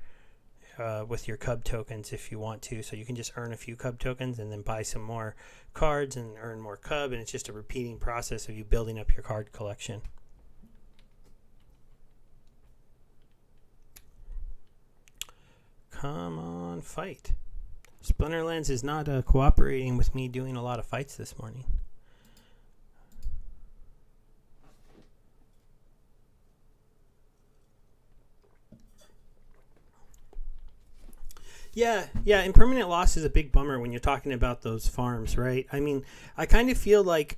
S1: with your Cub tokens if you want to. So you can just earn a few Cub tokens and then buy some more cards and earn more Cub, and it's just a repeating process of you building up your card collection. Come on, fight. Splinterlands is not cooperating with me doing a lot of fights this morning. Yeah, impermanent loss is a big bummer when you're talking about those farms, right? I mean, I kind of feel like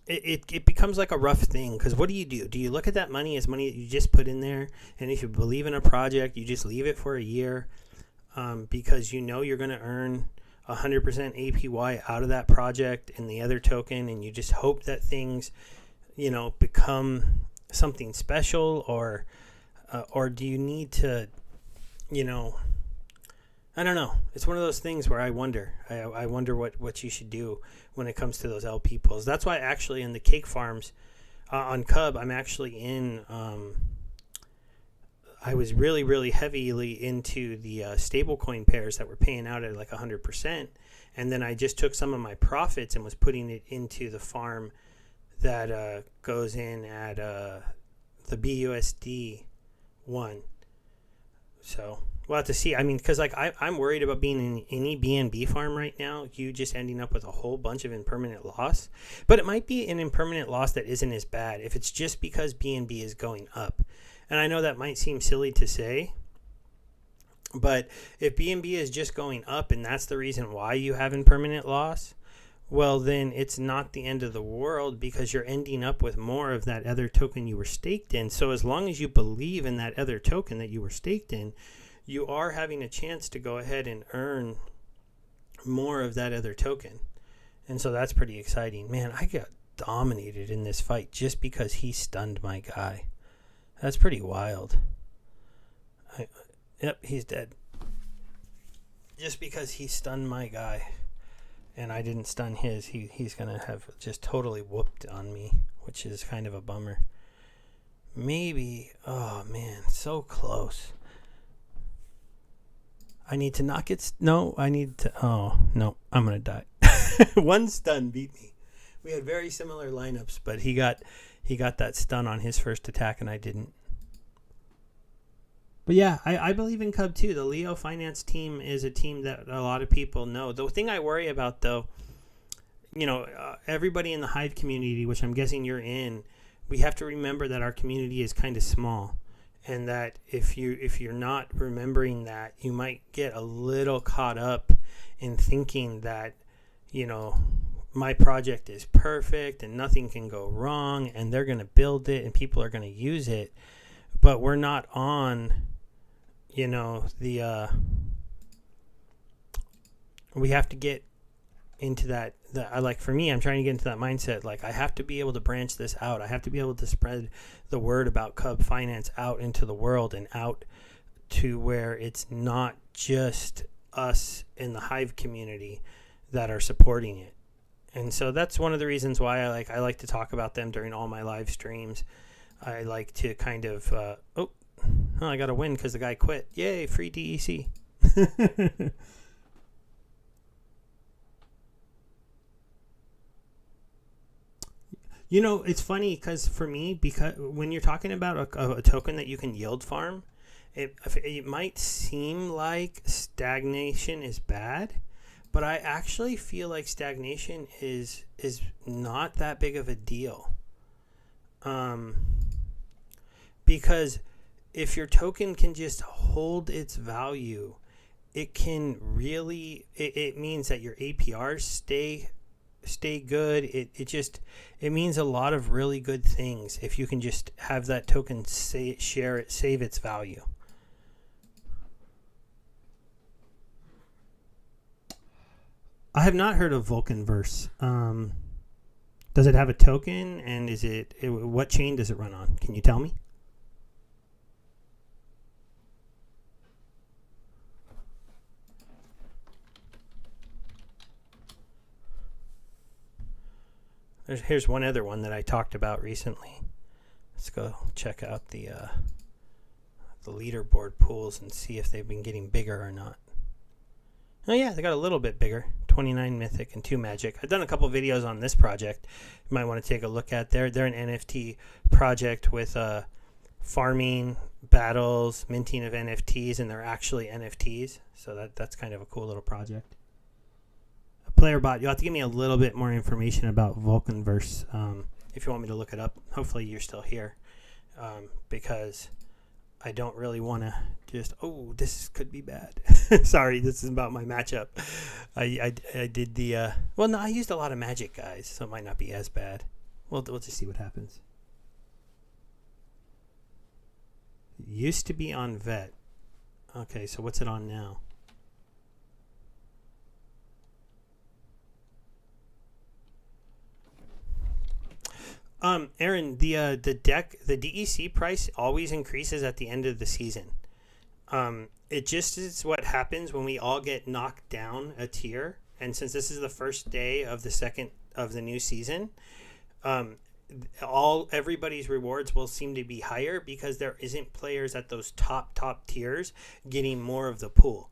S1: it becomes like a rough thing, because what do? Do you look at that money as money that you just put in there, and if you believe in a project, you just leave it for a year because you're going to earn 100% APY out of that project and the other token, and you just hope that things, become something special, or do you need to you know, I don't know. It's one of those things where I wonder. I wonder what you should do when it comes to those LP pools. That's why actually in the cake farms on Cub, I'm actually in. I was really heavily into the stablecoin pairs that were paying out at like 100%, and then I just took some of my profits and was putting it into the farm that goes in at the BUSD one. So we'll have to see. I mean, because like I'm worried about being in any BNB farm right now. You just ending up with a whole bunch of impermanent loss. But it might be an impermanent loss that isn't as bad if it's just because BNB is going up. And I know that might seem silly to say, but if BNB is just going up and that's the reason why you have impermanent loss, well, then it's not the end of the world because you're ending up with more of that other token you were staked in. So as long as you believe in that other token that you were staked in, you are having a chance to go ahead and earn more of that other token. And so that's pretty exciting. Man, I got dominated in this fight just because he stunned my guy. That's pretty wild. Yep, he's dead. Just because he stunned my guy and I didn't stun his, he's going to have just totally whooped on me, which is kind of a bummer. Maybe, oh man, so close. I need to not get, no, I need to, oh, no, I'm going to die. One stun beat me. We had very similar lineups, but he got that stun on his first attack and I didn't. But yeah, I believe in Cub too. The Leo.Finance team is a team that a lot of people know. The thing I worry about though, everybody in the Hive community, which I'm guessing you're in, we have to remember that our community is kind of small. And that if you're not remembering that, you might get a little caught up in thinking that, my project is perfect and nothing can go wrong and they're going to build it and people are going to use it. But we're not on, we have to get into that. Like for me, I'm trying to get into that mindset. Like I have to be able to branch this out. I have to be able to spread the word about Cub.Finance out into the world and out to where it's not just us in the Hive community that are supporting it. And so that's one of the reasons why I like to talk about them during all my live streams. I like to kind of I got a win because the guy quit. Yay, free DEC. It's funny because for me, because when you're talking about a token that you can yield farm, it might seem like stagnation is bad, but I actually feel like stagnation is not that big of a deal. Because if your token can just hold its value, it can really, it means that your APRs stay good. It means a lot of really good things if you can just have that token save its value. I have not heard of Vulcanverse. Does it have a token, and what chain does it run on? Can you tell me? Here's one other one that I talked about recently. Let's go check out the leaderboard pools and see if they've been getting bigger or not. Oh yeah, they got a little bit bigger. 29 mythic and 2 magic. I've done a couple videos on this project. You might want to take a look at. They're an NFT project with farming, battles, minting of NFTs, and they're actually NFTs. So that's kind of a cool little project. Player bot, you'll have to give me a little bit more information about Vulcanverse if you want me to look it up. Hopefully you're still here because I don't really want to just, this could be bad. Sorry, this is about my matchup. I did the, I used a lot of magic, guys, so it might not be as bad. We'll just see what happens. It used to be on vet. Okay, so what's it on now? Aaron, the DEC price always increases at the end of the season. It just is what happens when we all get knocked down a tier. And since this is the first day of the new season, um, everybody's rewards will seem to be higher because there isn't players at those top tiers getting more of the pool,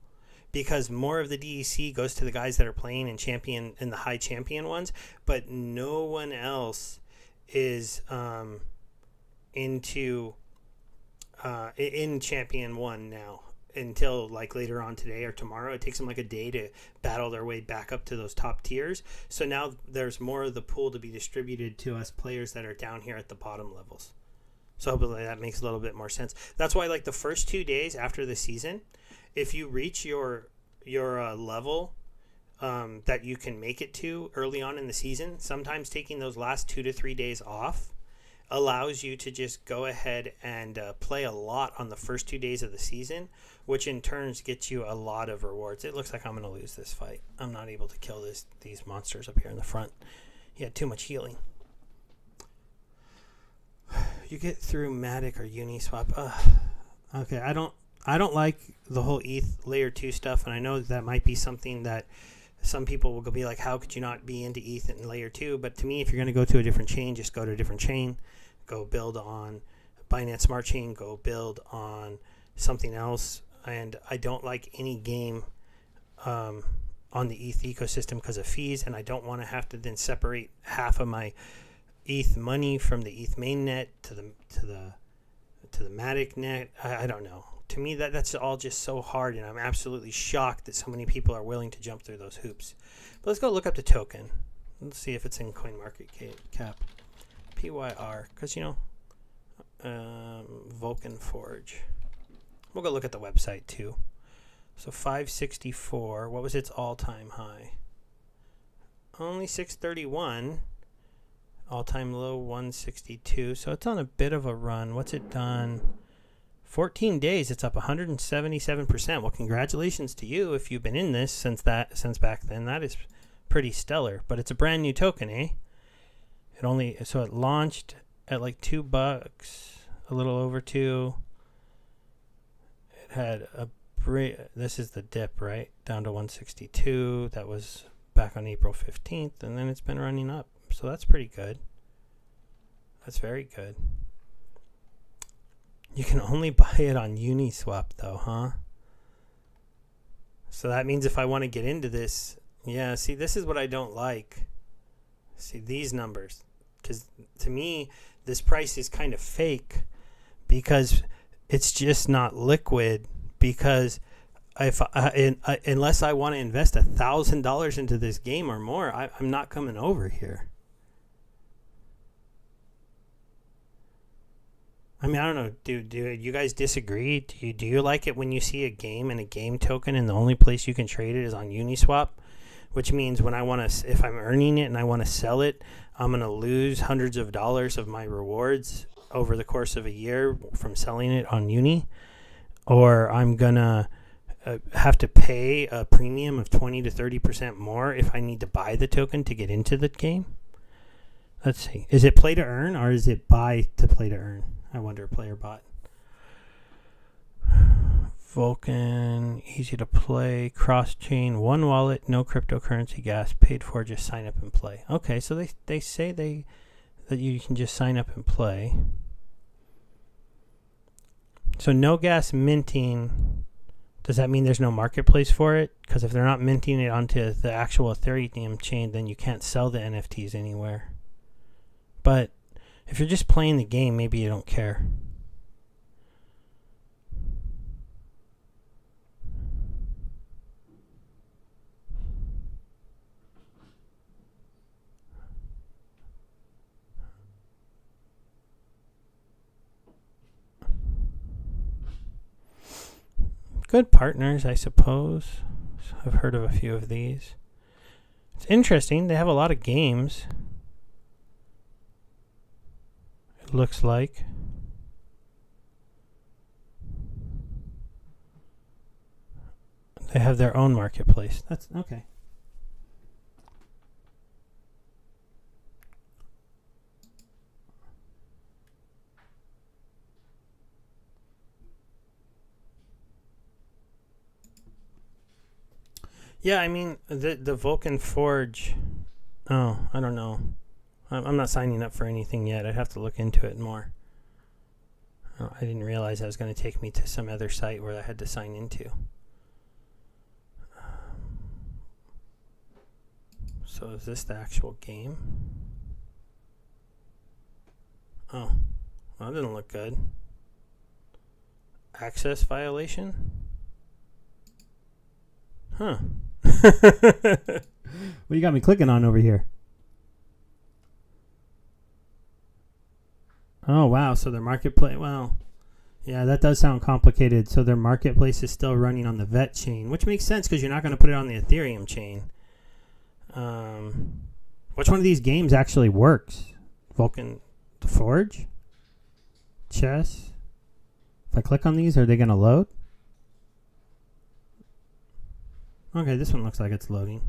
S1: because more of the DEC goes to the guys that are playing in champion and the high champion ones, but no one else is into in champion 1 now until like later on today or tomorrow. It takes them like a day to battle their way back up to those top tiers. So now there's more of the pool to be distributed to us players that are down here at the bottom levels. So hopefully that makes a little bit more sense. That's why like the first 2 days after the season, if you reach your level that you can make it to early on in the season, sometimes taking those last 2 to 3 days off allows you to just go ahead and play a lot on the first 2 days of the season, which in turns gets you a lot of rewards. It looks like I'm going to lose this fight. I'm not able to kill these monsters up here in the front. He had too much healing. You get through Matic or Uniswap. Okay, I don't like the whole ETH layer 2 stuff, and I know that might be something that some people will be like, how could you not be into ETH and layer 2? But to me, if you're going to go to a different chain, just go to a different chain. Go build on Binance Smart Chain. Go build on something else. And I don't like any game on the ETH ecosystem because of fees, and I don't want to have to then separate half of my ETH money from the ETH mainnet to the Matic net. I don't know. To me, that's all just so hard, and I'm absolutely shocked that so many people are willing to jump through those hoops. But let's go look up the token. Let's see if it's in CoinMarketCap. PYR, because, Vulcan Forge. We'll go look at the website, too. So 564. What was its all-time high? Only 631. All-time low, 162. So it's on a bit of a run. What's it done? 14 days, it's up 177%. Well, congratulations to you if you've been in this since back then. That is pretty stellar. But it's a brand new token, eh? It launched at like $2, a little over 2. It had this is the dip, right? Down to 162. That was back on April 15th, and then it's been running up. So that's pretty good. That's very good. You can only buy it on Uniswap, though, huh? So that means if I want to get into this, yeah, see, this is what I don't like. See, these numbers. Because to me, this price is kind of fake because it's just not liquid. Because unless I want to invest $1,000 into this game or more, I'm not coming over here. I mean, I don't know. Do you guys disagree? Do you like it when you see a game and a game token and the only place you can trade it is on Uniswap? Which means when if I'm earning it and I want to sell it, I'm going to lose hundreds of dollars of my rewards over the course of a year from selling it on Uni. Or I'm going to have to pay a premium of 20 to 30% more if I need to buy the token to get into the game. Let's see. Is it play to earn or is it buy to play to earn? I wonder, player bot. Vulcan, easy to play, cross-chain, one wallet, no cryptocurrency gas, paid for, just sign up and play. Okay, so they say that you can just sign up and play. So no gas minting, does that mean there's no marketplace for it? Because if they're not minting it onto the actual Ethereum chain, then you can't sell the NFTs anywhere. But if you're just playing the game, maybe you don't care. Good partners, I suppose. I've heard of a few of these. It's interesting. They have a lot of games. It looks like. They have their own marketplace. That's okay. Yeah, I mean, the Vulcan Forge. Oh, I don't know. I'm not signing up for anything yet. I'd have to look into it more. Oh, I didn't realize that was going to take me to some other site where I had to sign into. So is this the actual game? Oh, well, that didn't look good. Access violation? Huh.
S2: What you got me clicking on over here? Oh, wow. So their marketplace, well, yeah, that does sound complicated. So their marketplace is still running on the VET chain, which makes sense because you're not going to put it on the Ethereum chain. Which one of these games actually works? Vulcan the Forge? Chess? If I click on these, are they going to load? Okay, this one looks like it's loading.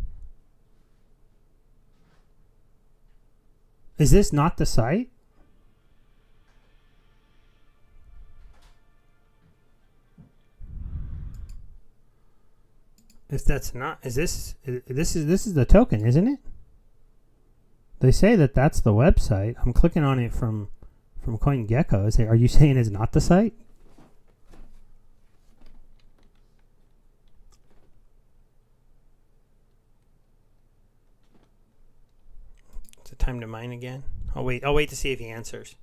S2: Is this not the site? If that's not, is this is the token, isn't it? They say that that's the website. I'm clicking on it from CoinGecko. Are you saying it's not the site?
S1: Is it time to mine again? I'll wait to see if he answers.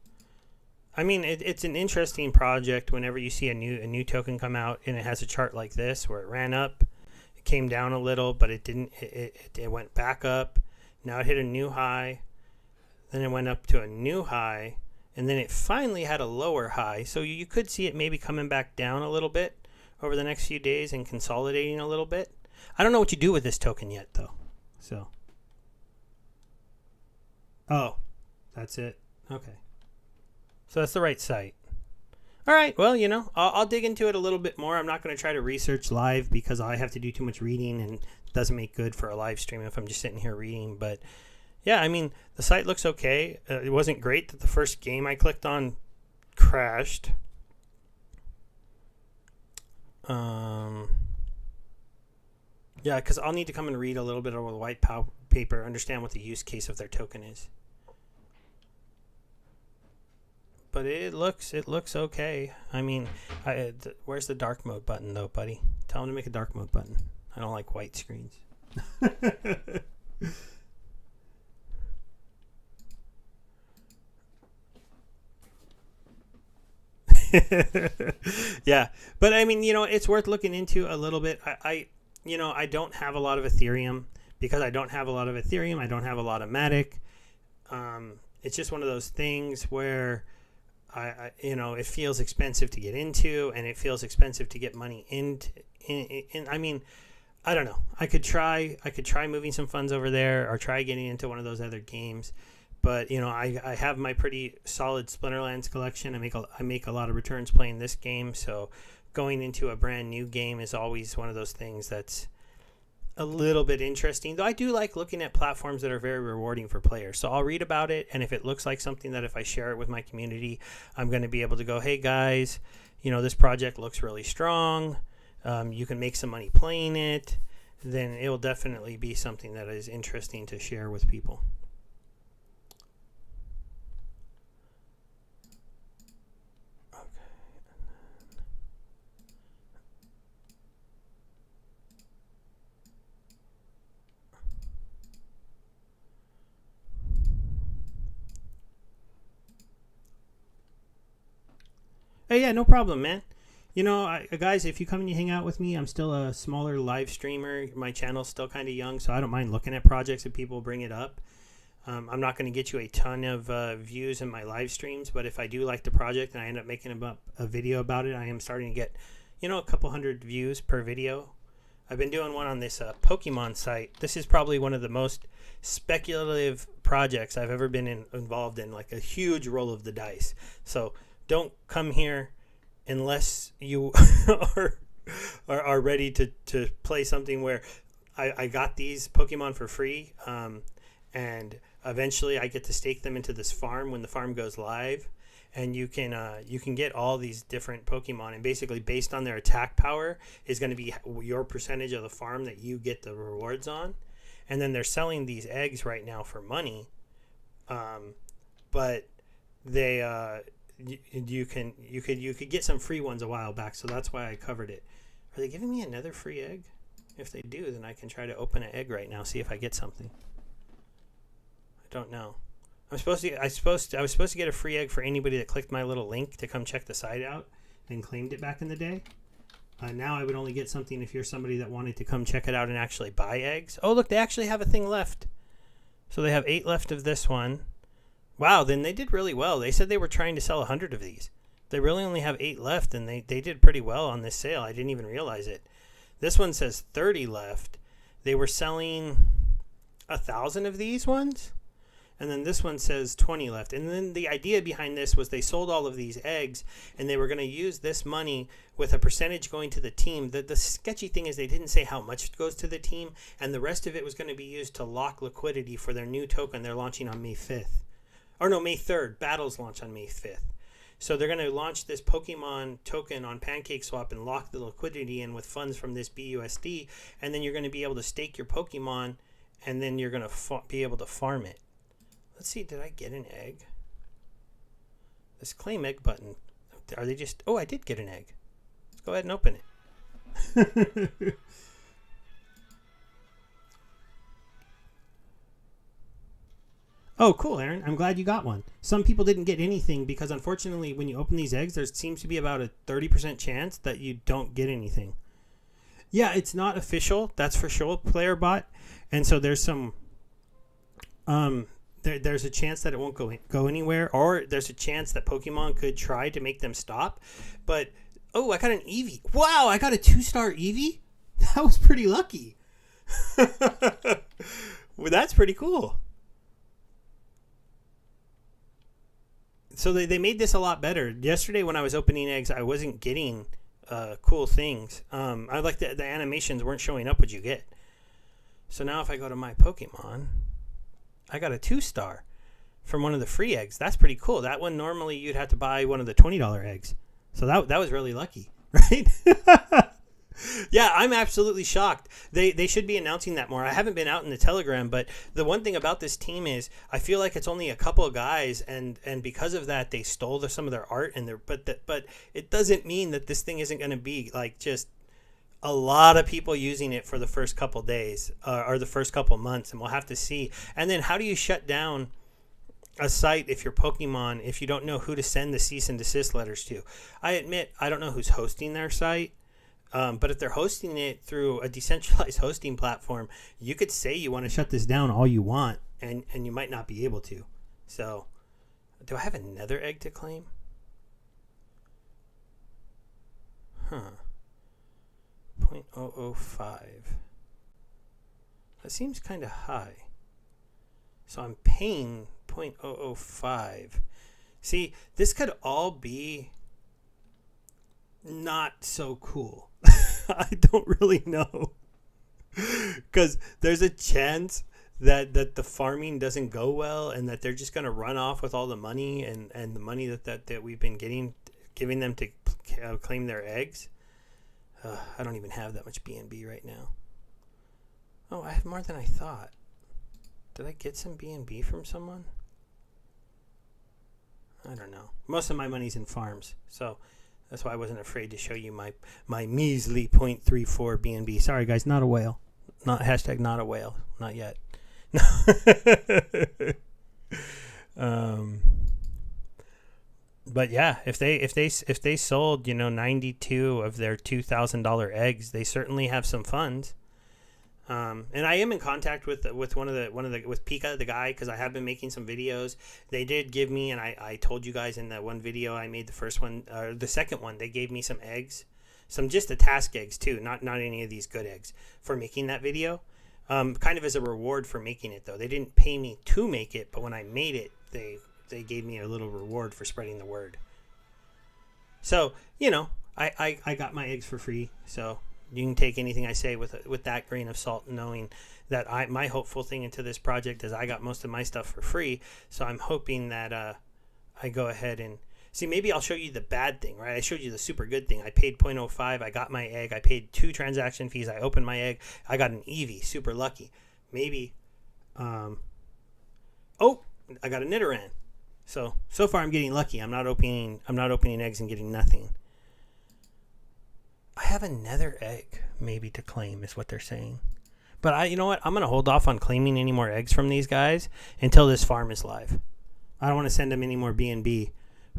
S1: I mean, it's an interesting project whenever you see a new token come out and it has a chart like this where it ran up, it came down a little, but it didn't. It went back up. Now it hit a new high, then it went up to a new high, and then it finally had a lower high. So you could see it maybe coming back down a little bit over the next few days and consolidating a little bit. I don't know what you do with this token yet, though. So, oh, that's it. Okay. So that's the right site. All right. Well, I'll dig into it a little bit more. I'm not going to try to research live because I have to do too much reading and it doesn't make good for a live stream if I'm just sitting here reading. But yeah, I mean, the site looks okay. It wasn't great that the first game I clicked on crashed. Yeah, because I'll need to come and read a little bit of the white paper, understand what the use case of their token is. But it looks okay. I mean, where's the dark mode button though, buddy? Tell him to make a dark mode button. I don't like white screens. Yeah, but I mean, it's worth looking into a little bit. I don't have a lot of Ethereum. Because I don't have a lot of Ethereum, I don't have a lot of Matic. It's just one of those things where it feels expensive to get into, and it feels expensive to get money into. I mean, I don't know. I could try moving some funds over there, or try getting into one of those other games. But I have my pretty solid Splinterlands collection. I make a lot of returns playing this game, so going into a brand new game is always one of those things that's a little bit interesting. Though I do like looking at platforms that are very rewarding for players. So I'll read about it, and if it looks like something that if I share it with my community, I'm going to be able to go, hey guys, this project looks really strong. You can make some money playing it. Then it will definitely be something that is interesting to share with people. Hey, yeah, no problem, man. Guys, if you come and you hang out with me, I'm still a smaller live streamer. My channel's still kind of young, so I don't mind looking at projects if people bring it up. I'm not going to get you a ton of views in my live streams, but if I do like the project and I end up making a video about it, I am starting to get, a couple hundred views per video. I've been doing one on this Pokemon site. This is probably one of the most speculative projects I've ever been involved in, like a huge roll of the dice. So don't come here unless you are ready to play something where I got these Pokemon for free, and eventually I get to stake them into this farm when the farm goes live. and you can get all these different Pokemon, and basically based on their attack power is going to be your percentage of the farm that you get the rewards on. And then they're selling these eggs right now for money, but they you could get some free ones a while back, so that's why I covered it. Are they giving me another free egg? If they do, then I can try to open an egg right now, see if I get something. I don't know. I was supposed to get a free egg for anybody that clicked my little link to come check the site out and claimed it back in the day. Now I would only get something if you're somebody that wanted to come check it out and actually buy eggs. Oh, look, they actually have a thing left. So they have 8 left of this one. Wow, then they did really well. They said they were trying to sell 100 of these. They really only have 8 left, and they did pretty well on this sale. I didn't even realize it. This one says 30 left. They were selling 1,000 of these ones. And then this one says 20 left. And then the idea behind this was they sold all of these eggs, and they were going to use this money with a percentage going to the team. The sketchy thing is they didn't say how much goes to the team, and the rest of it was going to be used to lock liquidity for their new token they're launching on May 5th. Or no, May 3rd. Battles launch on May 5th. So they're going to launch this Pokemon token on PancakeSwap and lock the liquidity in with funds from this BUSD, and then you're going to be able to stake your Pokemon, and then you're going to be able to farm it. Let's see, did I get an egg? This claim egg button. Are they just... Oh, I did get an egg. Let's go ahead and open it. Oh, cool, Aaron. I'm glad you got one. Some people didn't get anything because, unfortunately, when you open these eggs, there seems to be about a 30% chance that you don't get anything. Yeah, it's not official. That's for sure, player bot. And so there's some... There's a chance that it won't go anywhere, or there's a chance that Pokemon could try to make them stop. But, oh, I got an Eevee. Wow, I got a 2-star Eevee? That was pretty lucky. Well, that's pretty cool. So they made this a lot better. Yesterday when I was opening eggs, I wasn't getting cool things. I like the animations weren't showing up what you get. So now if I go to my Pokemon... I got a 2-star from one of the free eggs. That's pretty cool. That one, normally you'd have to buy one of the $20 eggs. So that was really lucky, right? Yeah, I'm absolutely shocked. They should be announcing that more. I haven't been out in the Telegram, but the one thing about this team is I feel like it's only a couple of guys, and because of that, they stole some of their art, but it doesn't mean that this thing isn't going to be like just a lot of people using it for the first couple days or the first couple months, and we'll have to see. And then how do you shut down a site if you don't know who to send the cease and desist letters to? I admit I don't know who's hosting their site, but if they're hosting it through a decentralized hosting platform, you could say you want to shut this down all you want, and you might not be able to. So do I have another egg to claim? Huh. 0.005. That seems kind of high. So I'm paying 0.005. See, this could all be not so cool. I don't really know. Because there's a chance that the farming doesn't go well, and that they're just going to run off with all the money and the money that we've been giving them to claim their eggs. I don't even have that much BNB right now. Oh, I have more than I thought. Did I get some BNB from someone? I don't know. Most of my money's in farms, so that's why I wasn't afraid to show you my measly 0.34 BNB. Sorry, guys, not a whale. Not #not a whale. Not yet. But yeah, if they sold 92 of their $2,000 eggs, they certainly have some funds. And I am in contact with with Pika, the guy, because I have been making some videos. They did give me, and I told you guys in that one video I made, the first one or the second one, they gave me some eggs, some just the task eggs too, not any of these good eggs, for making that video. Kind of as a reward for making it, though. They didn't pay me to make it, but when I made it, they gave me a little reward for spreading the word. So, I got my eggs for free. So you can take anything I say with that grain of salt, knowing that my hopeful thing into this project is I got most of my stuff for free. So I'm hoping that I go ahead and See, maybe I'll show you the bad thing, right? I showed you the super good thing. I paid 0.05. I got my egg. I paid 2 transaction fees. I opened my egg. I got an Eevee. Super lucky. Maybe. I got a Nidoran. So far I'm getting lucky. I'm not opening eggs and getting nothing. I have another egg maybe to claim is what they're saying. But you know what? I'm going to hold off on claiming any more eggs from these guys until this farm is live. I don't want to send them any more B&B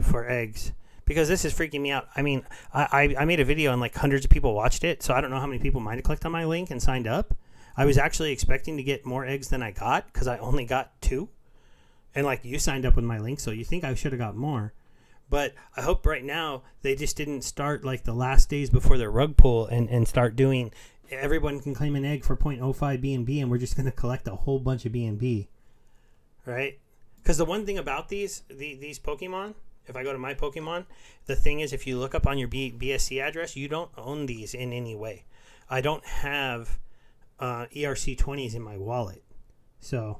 S1: for eggs because this is freaking me out. I mean, I made a video and like hundreds of people watched it, so I don't know how many people might have clicked on my link and signed up. I was actually expecting to get more eggs than I got because I only got 2. And like you signed up with my link, so you think I should have got more. But I hope right now they just didn't start like the last days before their rug pull and start doing everyone can claim an egg for 0.05 B&B and we're just going to collect a whole bunch of B&B. Right? Because the one thing about these Pokemon, if I go to my Pokemon, the thing is if you look up on your BSC address, you don't own these in any way. I don't have ERC20s in my wallet. So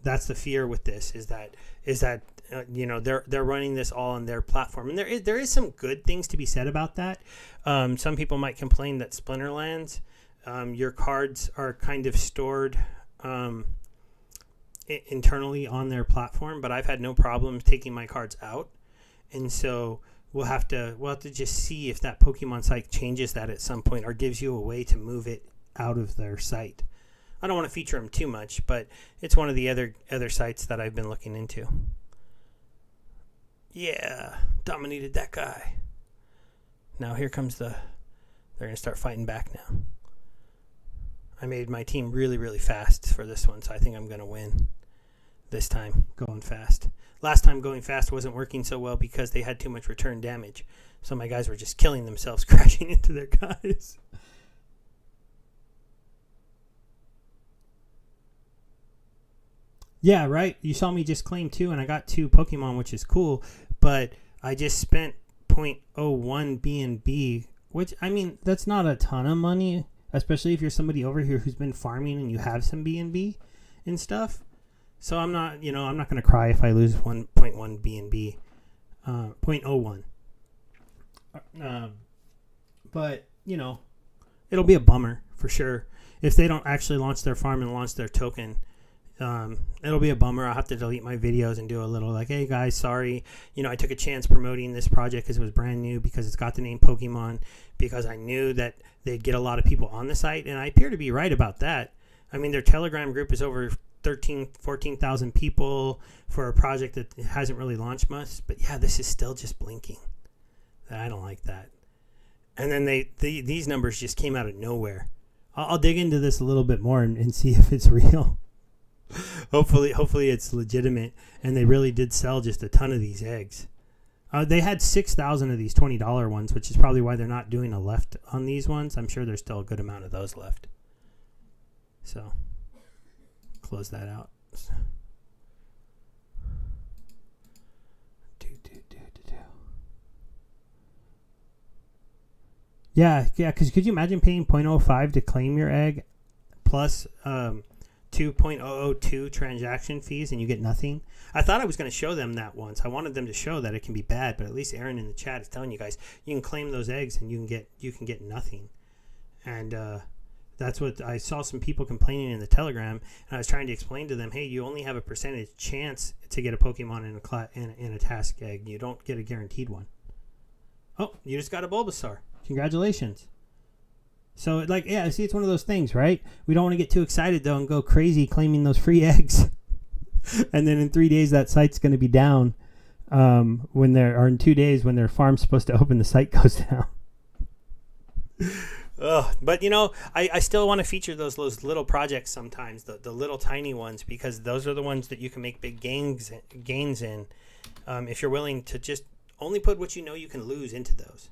S1: that's the fear with this is that they're running this all on their platform. And there is some good things to be said about that. Some people might complain that Splinterlands, your cards are kind of stored internally on their platform, but I've had no problem taking my cards out, and so we'll have to just see if that Pokemon site changes that at some point or gives you a way to move it out of their site. I don't want to feature them too much, but it's one of the other sites that I've been looking into. Yeah, dominated that guy. Now here comes they're gonna start fighting back now. I made my team really, really fast for this one, so I think I'm gonna win this time going fast. Last time going fast wasn't working so well because they had too much return damage. So my guys were just killing themselves, crashing into their guys. Yeah, right. You saw me just claim 2 and I got 2 Pokemon, which is cool. But I just spent 0.01 B&B, which, I mean, that's not a ton of money, especially if you're somebody over here who's been farming and you have some B&B and stuff. So I'm not going to cry if I lose 1.1 B&B, 0.01. But, it'll be a bummer for sure. If they don't actually launch their farm and launch their token, it'll be a bummer. I'll have to delete my videos and do a little like, hey guys, sorry. I took a chance promoting this project because it was brand new, because it's got the name Pokemon, because I knew that they'd get a lot of people on the site. And I appear to be right about that. I mean, their Telegram group is over 14,000 people for a project that hasn't really launched much. But yeah, this is still just blinking. I don't like that. And then these numbers just came out of nowhere. I'll dig into this a little bit more and see if it's real. Hopefully it's legitimate, and they really did sell just a ton of these eggs. They had 6,000 of these $20 ones, which is probably why they're not doing a left on these ones. I'm sure there's still a good amount of those left. So, close that out. Yeah, because could you imagine paying 0.05 to claim your egg plus 2.002 transaction fees and you get nothing? I thought I was going to show them that once. I wanted them to show that it can be bad, but at least Aaron in the chat is telling you guys you can claim those eggs and you can get nothing. And that's what I saw some people complaining in the Telegram, and I was trying to explain to them, hey, you only have a percentage chance to get a Pokemon in a task egg. You don't get a guaranteed one. Oh, you just got a Bulbasaur. Congratulations. So, see, it's one of those things, right? We don't want to get too excited, though, and go crazy claiming those free eggs. And then in 3 days, that site's going to be down. In 2 days, when their farm's supposed to open, the site goes down. But, I still want to feature those little projects sometimes, the little tiny ones, because those are the ones that you can make big gains in if you're willing to just only put what you can lose into those.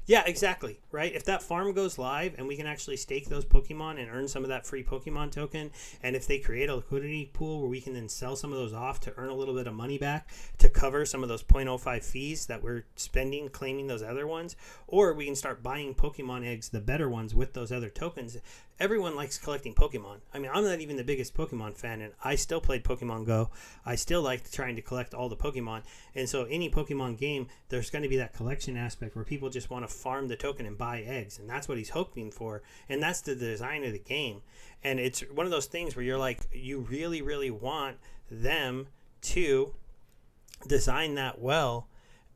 S1: Yeah, exactly, right? If that farm goes live and we can actually stake those Pokemon and earn some of that free Pokemon token, and if they create a liquidity pool where we can then sell some of those off to earn a little bit of money back to cover some of those 0.05 fees that we're spending claiming those other ones, or we can start buying Pokemon eggs, the better ones, with those other tokens, everyone likes collecting Pokemon. I mean, I'm not even the biggest Pokemon fan, and I still played Pokemon Go. I still like trying to collect all the Pokemon. And so any Pokemon game, there's going to be that collection aspect where people just want to farm the token and buy eggs. And that's what he's hoping for. And that's the design of the game. And it's one of those things where you're like, you really, really want them to design that well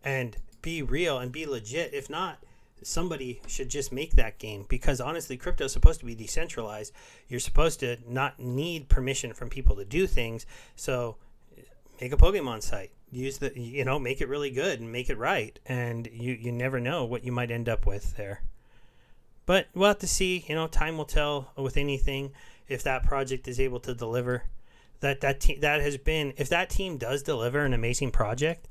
S1: and be real and be legit. If not, somebody should just make that game, because honestly, crypto is supposed to be decentralized. You're supposed to not need permission from people to do things. So make a Pokemon site, use the, make it really good and make it right. And you never know what you might end up with there. But we'll have to see, time will tell with anything if that project is able to deliver. If that team does deliver an amazing project,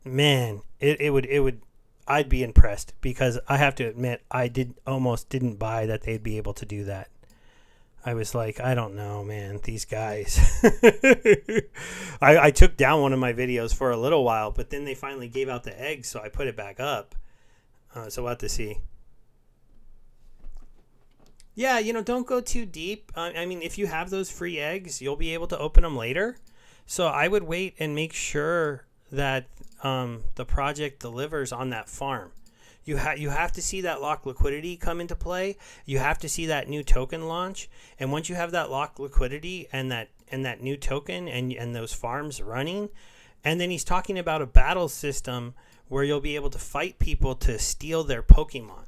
S1: man, it would I'd be impressed, because I have to admit I almost didn't buy that they'd be able to do that. I was like, I don't know, man, these guys. I took down one of my videos for a little while, but then they finally gave out the eggs, so I put it back up. So we'll have to see. Yeah, don't go too deep. I mean, if you have those free eggs, you'll be able to open them later. So I would wait and make sure that the project delivers on that farm. You have to see that locked liquidity come into play. You have to see that new token launch. And once you have that locked liquidity and that new token and those farms running, and then he's talking about a battle system where you'll be able to fight people to steal their Pokemon.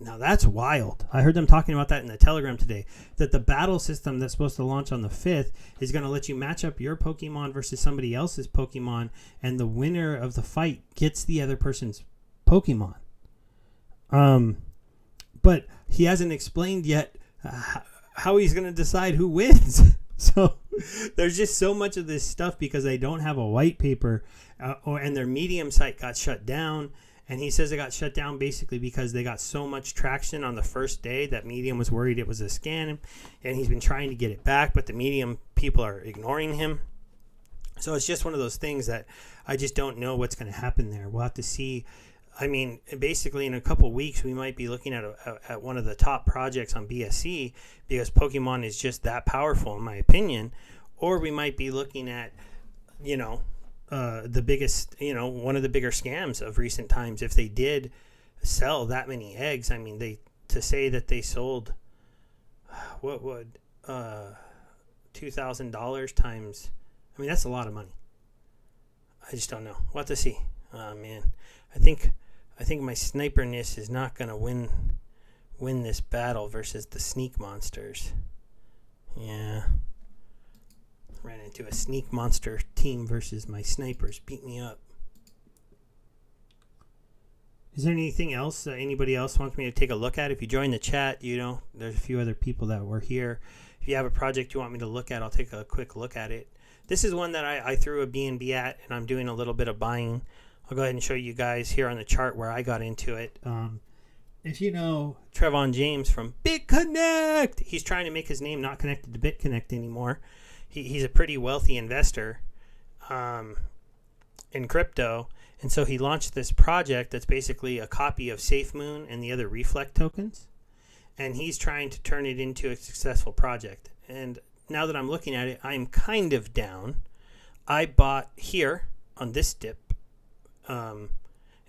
S1: Now that's wild. I heard them talking about that in the Telegram today, that the battle system that's supposed to launch on the 5th is going to let you match up your Pokemon versus somebody else's Pokemon, and the winner of the fight gets the other person's Pokemon. But he hasn't explained yet how he's going to decide who wins. So there's just so much of this stuff because they don't have a white paper, and their Medium site got shut down. And he says it got shut down basically because they got so much traction on the first day that Medium was worried it was a scam. And he's been trying to get it back, but the Medium people are ignoring him. So it's just one of those things that I just don't know what's going to happen there. We'll have to see. I mean, basically in a couple weeks, we might be looking at one of the top projects on BSC because Pokemon is just that powerful, in my opinion. Or we might be looking at, the biggest, one of the bigger scams of recent times. If they did sell that many eggs, I mean, to say that they sold, what would $2,000 times, I mean, that's a lot of money. I just don't know. We'll have to see. Man, I think my sniperness is not going to win this battle versus the sneak monsters. Yeah. Ran into a sneak monster team versus my snipers. Beat me up. Is there anything else anybody else wants me to take a look at? If you join the chat, there's a few other people that were here. If you have a project you want me to look at, I'll take a quick look at it. This is one that I threw a BNB at, and I'm doing a little bit of buying. I'll go ahead and show you guys here on the chart where I got into it. If you know Trevon James from BitConnect, he's trying to make his name not connected to BitConnect anymore. He's a pretty wealthy investor in crypto, and so he launched this project that's basically a copy of SafeMoon and the other Reflect tokens, and he's trying to turn it into a successful project. And now that I'm looking at it, I'm kind of down. I bought here on this dip, and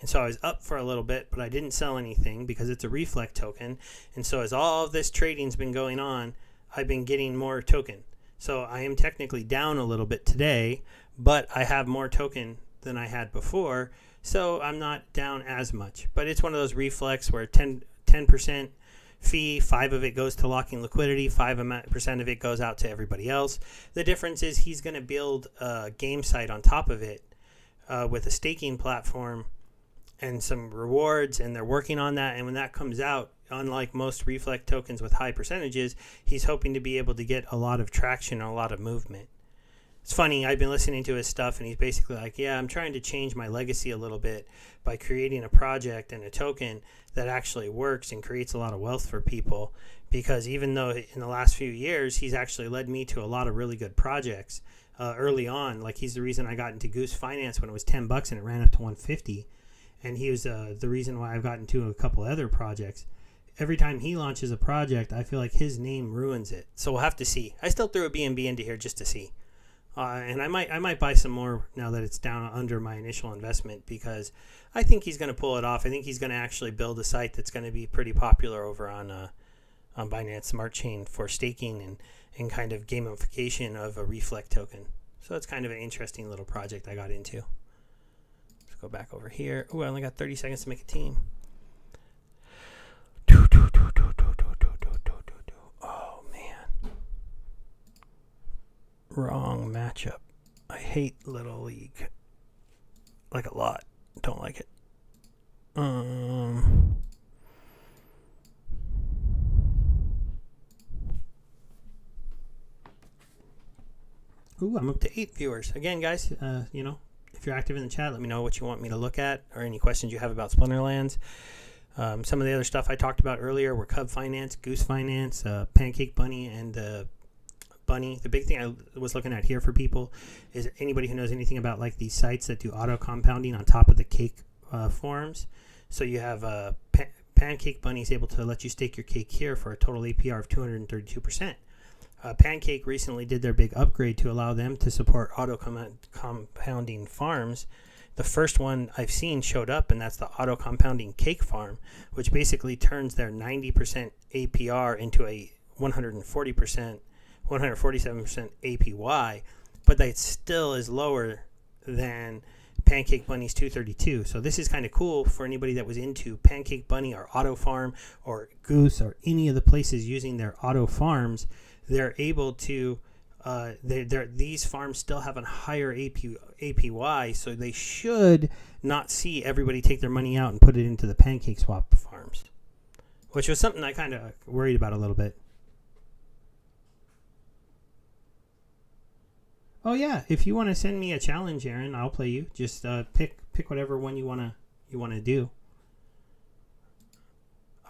S1: so I was up for a little bit, but I didn't sell anything because it's a Reflect token, and so as all of this trading's been going on, I've been getting more token. So I am technically down a little bit today, but I have more token than I had before, so I'm not down as much. But it's one of those Reflects where 10% fee, 5 of it goes to locking liquidity, 5% of it goes out to everybody else. The difference is he's going to build a game site on top of it with a staking platform and some rewards, and they're working on that. And when that comes out, unlike most Reflect tokens with high percentages, he's hoping to be able to get a lot of traction and a lot of movement. It's funny, I've been listening to his stuff, and he's basically like, yeah, I'm trying to change my legacy a little bit by creating a project and a token that actually works and creates a lot of wealth for people. Because even though in the last few years, he's actually led me to a lot of really good projects early on. Like, he's the reason I got into Goose Finance when it was $10 and it ran up to $150. And he was the reason why I've gotten to a couple other projects. every time he launches a project, I feel like his name ruins it. So we'll have to see. I still threw a BNB into here just to see. And I might buy some more now that it's down under my initial investment, because I think he's going to pull it off. I think he's going to actually build a site that's going to be pretty popular over on Binance Smart Chain for staking and kind of gamification of a Reflect token. So it's kind of an interesting little project I got into. Let's go back over here. Oh, I only got 30 seconds to make a team. Oh, man. Wrong matchup. I hate Little League. Like a lot. Don't like it. Ooh, I'm up to 8 viewers. Again, guys, if you're active in the chat, let me know what you want me to look at or any questions you have about Splinterlands. Some of the other stuff I talked about earlier were Cub Finance, Goose Finance, Pancake Bunny, and Bunny. The big thing I was looking at here for people is anybody who knows anything about like these sites that do auto compounding on top of the cake forms. So you have Pancake Bunny is able to let you stake your cake here for a total APR of 232%. Pancake recently did their big upgrade to allow them to support auto compounding farms. The first one I've seen showed up, and that's the auto compounding cake farm, which basically turns their 90% APR into a 147% APY, but that still is lower than Pancake Bunny's 232. So this is kind of cool for anybody that was into Pancake Bunny or Auto Farm or Goose or any of the places using their auto farms. They're able to, these farms still have a higher APY, so they should not see everybody take their money out and put it into the Pancake Swap farms, which was something I kind of worried about a little bit. Oh yeah, if you want to send me a challenge, Aaron, I'll play you. Just pick whatever one you wanna do.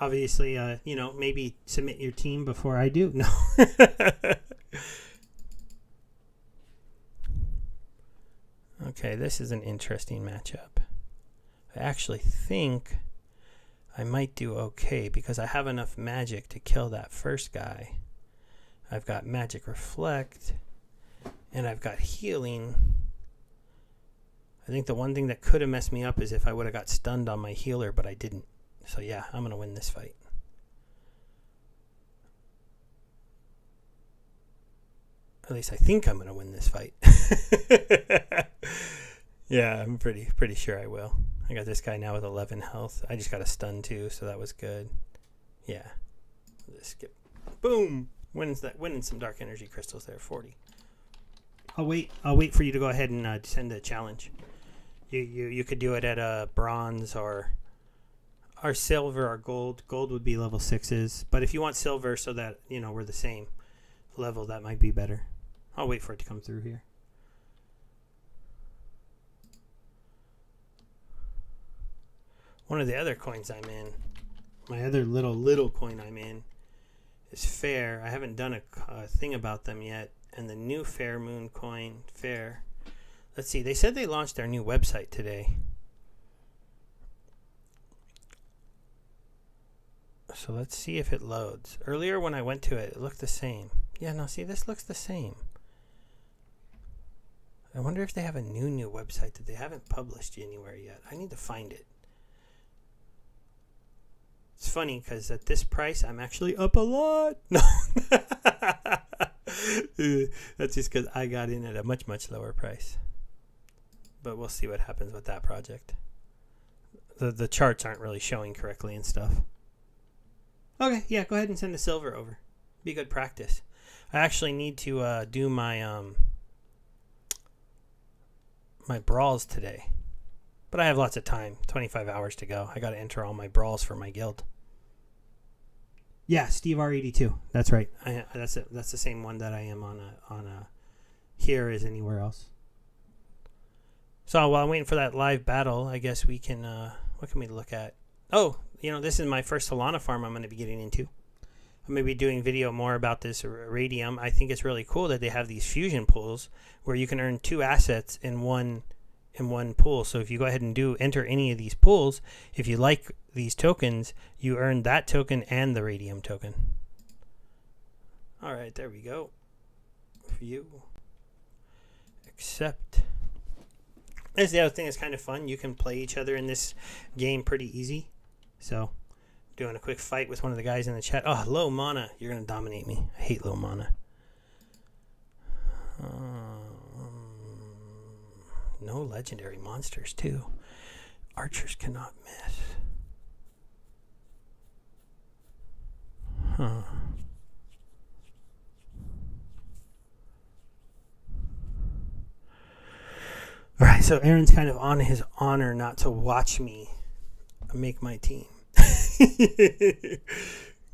S1: Obviously, maybe submit your team before I do. No. Okay, this is an interesting matchup. I actually think I might do okay because I have enough magic to kill that first guy. I've got Magic Reflect, and I've got Healing. I think the one thing that could have messed me up is if I would have got stunned on my healer, but I didn't. So yeah, I'm going to win this fight. At least I think I'm going to win this fight. Yeah, I'm pretty sure I will. I got this guy now with 11 health. I just got a stun too, so that was good. Yeah. Just skip. Boom! Winning some dark energy crystals there, 40. I'll wait for you to go ahead and send a challenge. You could do it at a bronze or silver or gold. Gold would be level 6s. But if you want silver so that, we're the same level, that might be better. I'll wait for it to come through here. One of the other coins I'm in, my other little coin I'm in, is Fair. I haven't done a thing about them yet. And the new Fair Moon coin, Fair. Let's see. They said they launched their new website today. So let's see if it loads. Earlier when I went to it, it looked the same. Yeah, no, see, this looks the same. I wonder if they have a new website that they haven't published anywhere yet. I need to find it. It's funny because at this price, I'm actually up a lot. No. That's just because I got in at a much lower price. But we'll see what happens with that project. The charts aren't really showing correctly and stuff. Okay, yeah, go ahead and send the silver over. Be good practice. I actually need to do my my brawls today. But I have lots of time. 25 hours to go. I got to enter all my brawls for my guild. Yeah, Steve R82. That's right. That's the same one that I am on here as anywhere else. So while I'm waiting for that live battle, I guess we can. What can we look at? Oh, this is my first Solana farm I'm going to be getting into. I'm going to be doing video more about this Radium. I think it's really cool that they have these fusion pools where you can earn 2 assets in one in one pool. So if you go ahead and enter any of these pools, if you like these tokens, you earn that token and the Radium token. All right, there we go. View. Accept. That's the other thing that's kind of fun. You can play each other in this game pretty easy. So, doing a quick fight with one of the guys in the chat. Oh, low mana. You're going to dominate me. I hate low mana. No legendary monsters, too. Archers cannot miss. Huh. All right, so Aaron's kind of on his honor not to watch me make my team.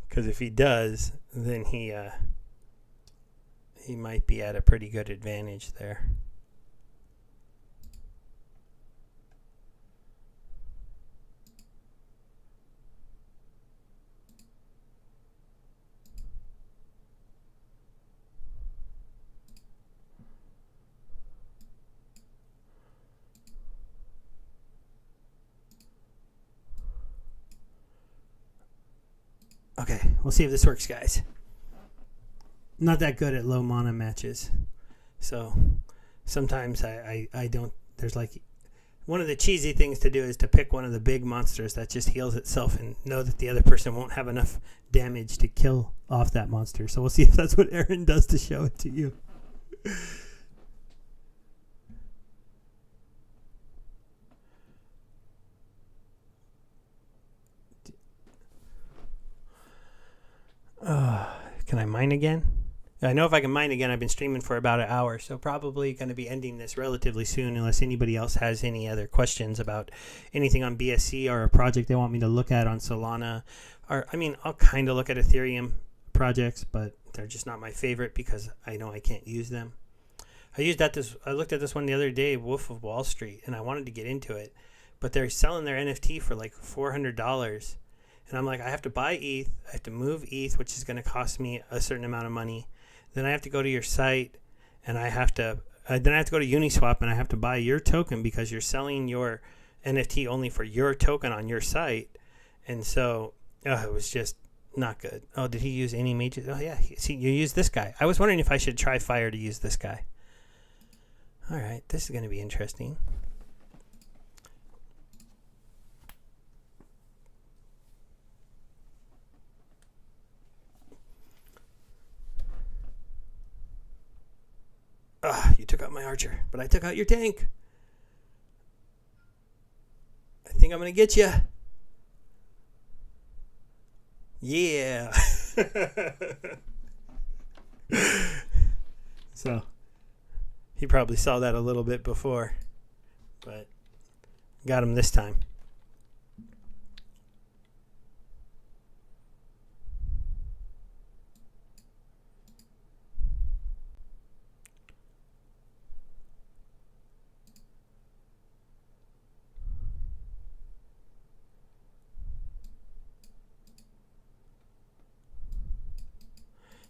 S1: Because if he does, then he might be at a pretty good advantage there. Okay, we'll see if this works, guys. I'm not that good at low mana matches. So sometimes I don't. There's like one of the cheesy things to do is to pick one of the big monsters that just heals itself and know that the other person won't have enough damage to kill off that monster. So we'll see if that's what Aaron does to show it to you. Can I mine again? I know if I can mine again. I've been streaming for about an hour, so probably going to be ending this relatively soon unless anybody else has any other questions about anything on BSC or a project they want me to look at on Solana. Or, I mean, I'll kind of look at Ethereum projects, but they're just not my favorite because I know I can't use them. I looked at this one the other day, Wolf of Wall Street, and I wanted to get into it, but they're selling their NFT for like $400. And I'm like, I have to buy ETH, I have to move ETH, which is going to cost me a certain amount of money. Then I have to go to your site, and I have to go to Uniswap, and I have to buy your token because you're selling your NFT only for your token on your site. And so it was just not good. Oh, did he use any major? Oh, yeah. See, you use this guy. I was wondering if I should try Fire to use this guy. All right, this is going to be interesting. You took out my archer, but I took out your tank. I think I'm going to get you. Yeah. So, he probably saw that a little bit before, but got him this time.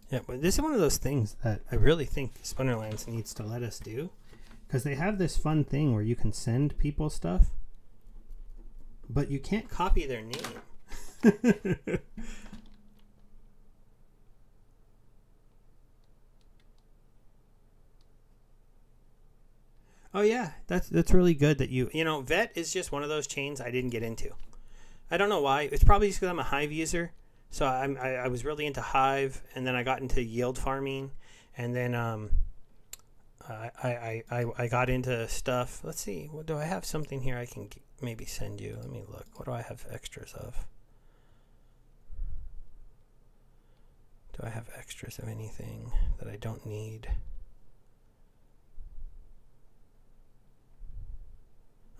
S1: Yeah, but this is one of those things that I really think Splinterlands needs to let us do. Because they have this fun thing where you can send people stuff, but you can't copy their name. Oh yeah, that's really good that you know, Vet is just one of those chains I didn't get into. I don't know why. It's probably just because I'm a Hive user. So I was really into Hive, and then I got into yield farming, and then I got into stuff. Let's see, what do I have? Something here I can maybe send you. Let me look. What do I have extras of? Do I have extras of anything that I don't need?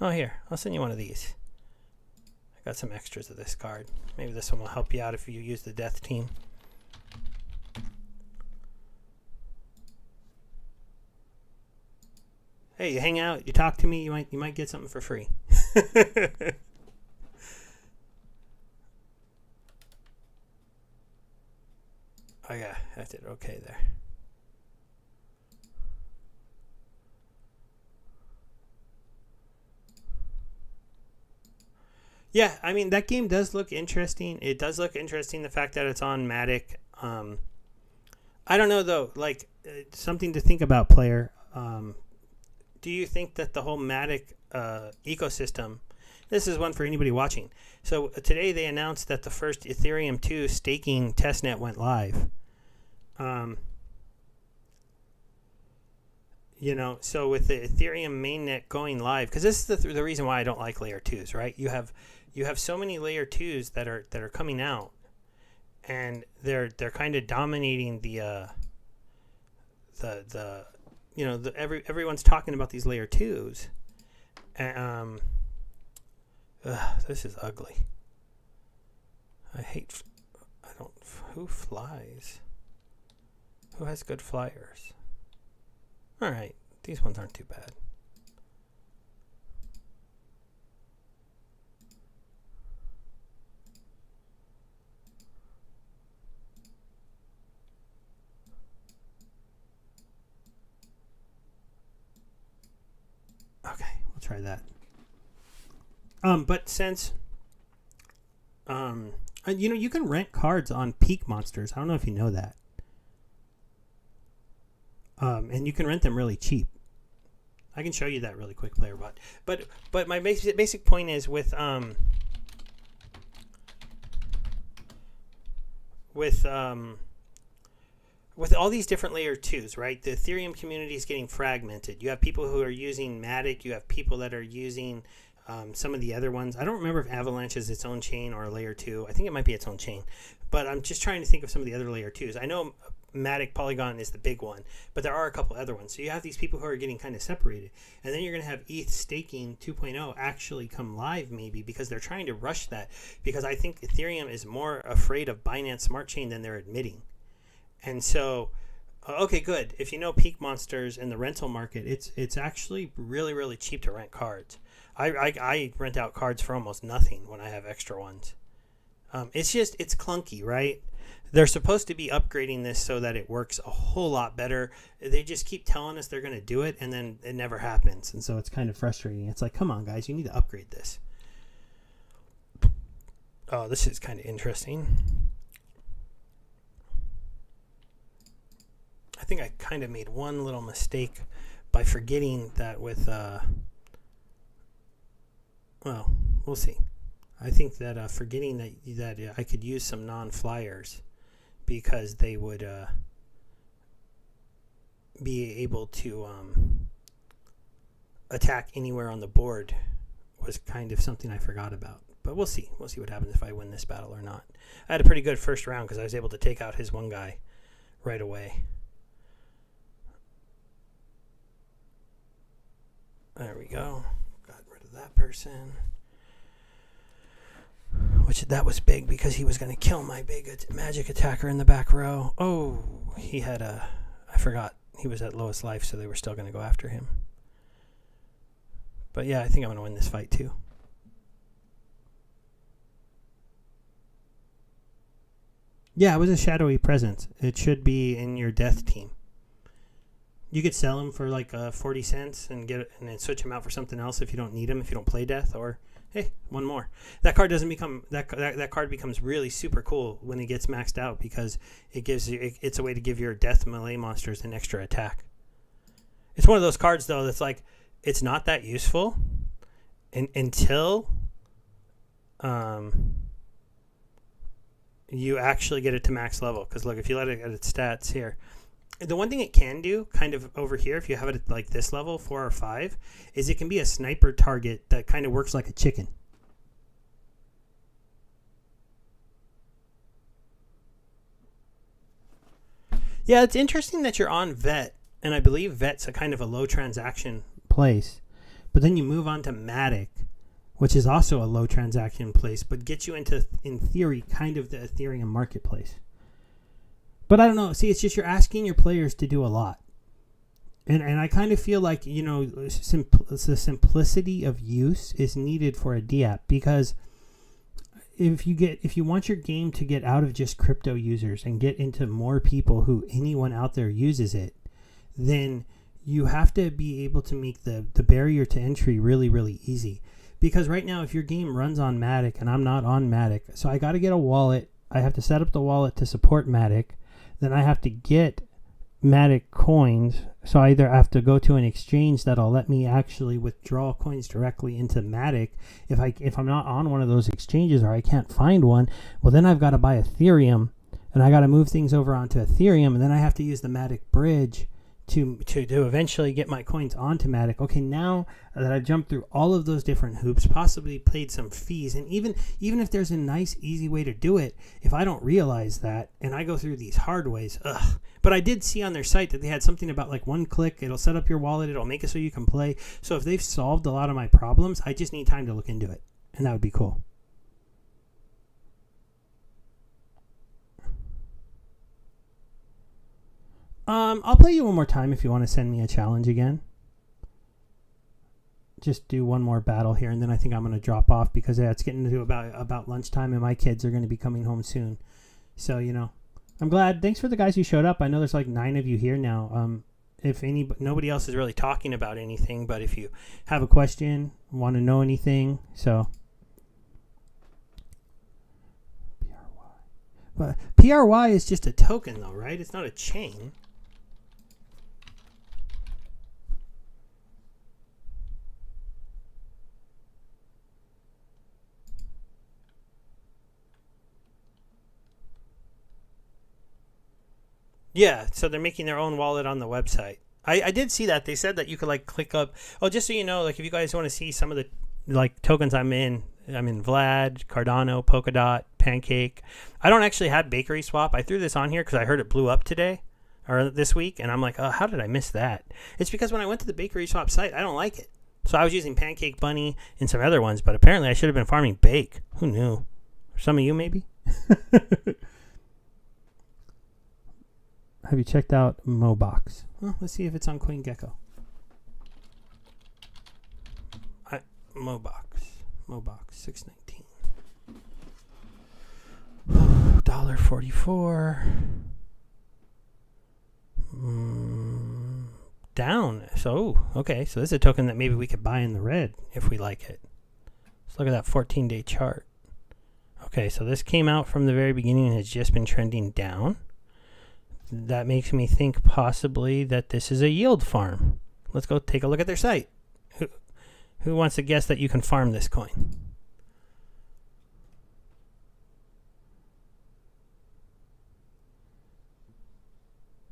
S1: Oh, here, I'll send you one of these. Got some extras of this card. Maybe this one will help you out if you use the death team. Hey, you hang out, you talk to me, you might get something for free. Oh yeah, that's it. Okay there. Yeah, I mean, that game does look interesting. It does look interesting, the fact that it's on Matic. I don't know, though, like, something to think about, player. Do you think that the whole Matic ecosystem, this is one for anybody watching. So today they announced that the first Ethereum 2 staking testnet went live. So with the Ethereum mainnet going live, because this is the reason why I don't like layer 2s, right? You have so many layer 2s that are coming out, and they're kind of dominating everyone's talking about these layer 2s. And this is ugly. Who flies? Who has good flyers? All right, these ones aren't too bad. Okay, we'll try that. But since you can rent cards on Peak Monsters. I don't know if you know that. And you can rent them really cheap. I can show you that really quick, player bot. But my basic point is with all these different layer 2s, right? The Ethereum community is getting fragmented. You have people who are using Matic. You have people that are using some of the other ones. I don't remember if Avalanche is its own chain or a layer 2. I think it might be its own chain. But I'm just trying to think of some of the other layer 2s. I know Matic Polygon is the big one, but there are a couple other ones. So you have these people who are getting kind of separated. And then you're going to have ETH staking 2.0 actually come live, maybe, because they're trying to rush that. Because I think Ethereum is more afraid of Binance Smart Chain than they're admitting. And so, okay, good. If you know Peak Monsters in the rental market, it's actually really, really cheap to rent cards. I rent out cards for almost nothing when I have extra ones. It's clunky, right? They're supposed to be upgrading this so that it works a whole lot better. They just keep telling us they're going to do it, and then it never happens. And so it's kind of frustrating. It's like, come on, guys, you need to upgrade this. Oh, this is kind of interesting. I think I kind of made one little mistake by forgetting that with, well, we'll see. I think that forgetting that I could use some non-flyers because they would be able to attack anywhere on the board was kind of something I forgot about. But we'll see. We'll see what happens if I win this battle or not. I had a pretty good first round because I was able to take out his one guy right away. There we go. Got rid of that person. Which that was big because he was going to kill my big magic attacker in the back row. Oh, he had I forgot. He was at lowest life, so they were still going to go after him. But yeah, I think I'm going to win this fight too. Yeah, it was a shadowy presence. It should be in your death team. You could sell them for like 40 cents and then switch them out for something else if you don't need them, if you don't play death, or hey, one more. That card doesn't become that card becomes really super cool when it gets maxed out because it's a way to give your death melee monsters an extra attack. It's one of those cards though that's like it's not that useful until you actually get it to max level. Because look, if you let it at its stats here. The one thing it can do, kind of over here, if you have it at like this level, 4 or 5, is it can be a sniper target that kind of works like a chicken. Yeah, it's interesting that you're on Vet, and I believe Vet's a kind of a low transaction place. But then you move on to Matic, which is also a low transaction place, but gets you into, in theory, kind of the Ethereum marketplace. But I don't know. See, it's just you're asking your players to do a lot. And I kind of feel like, the simplicity of use is needed for a DApp because if you want your game to get out of just crypto users and get into more people who anyone out there uses it, then you have to be able to make the barrier to entry really, really easy.
S2: Because right now, if your game runs on Matic and I'm not on Matic, so I got to get a wallet. I have to set up the wallet to support Matic. Then I have to get Matic coins. So I either have to go to an exchange that'll let me actually withdraw coins directly into Matic. If I'm not on one of those exchanges or I can't find one, well then I've got to buy Ethereum and I got to move things over onto Ethereum, and then I have to use the Matic bridge to eventually get my coins onto Matic. Okay, now that I've jumped through all of those different hoops, possibly paid some fees, and even if there's a nice, easy way to do it, if I don't realize that and I go through these hard ways, ugh. But I did see on their site that they had something about like one click, it'll set up your wallet, it'll make it so you can play. So if they've solved a lot of my problems, I just need time to look into it, and that would be cool. I'll play you one more time if you want to send me a challenge again. Just do one more battle here, and then I think I'm going to drop off because it's getting to about lunchtime, and my kids are going to be coming home soon. So, I'm glad. Thanks for the guys who showed up. I know there's like 9 of you here now. If nobody else is really talking about anything, but if you have a question, want to know anything, so. But PRY is just a token, though, right? It's not a chain. Yeah, so they're making their own wallet on the website. I did see that. They said that you could like click up. Oh, just so you know, like if you guys want to see some of the like tokens I'm in Vlad, Cardano, Polkadot, Pancake. I don't actually have Bakery Swap. I threw this on here because I heard it blew up today or this week, and I'm like, oh, how did I miss that? It's because when I went to the Bakery Swap site, I don't like it. So I was using Pancake Bunny and some other ones, but apparently I should have been farming Bake. Who knew? Some of you maybe? Have you checked out Mobox? Well, let's see if it's on CoinGecko. Mobox $6.19. $1.44. Down. So okay. So this is a token that maybe we could buy in the red if we like it. Let's look at that 14-day chart. Okay, so this came out from the very beginning and has just been trending down. That makes me think possibly that this is a yield farm. Let's go take a look at their site. Who wants to guess that you can farm this coin?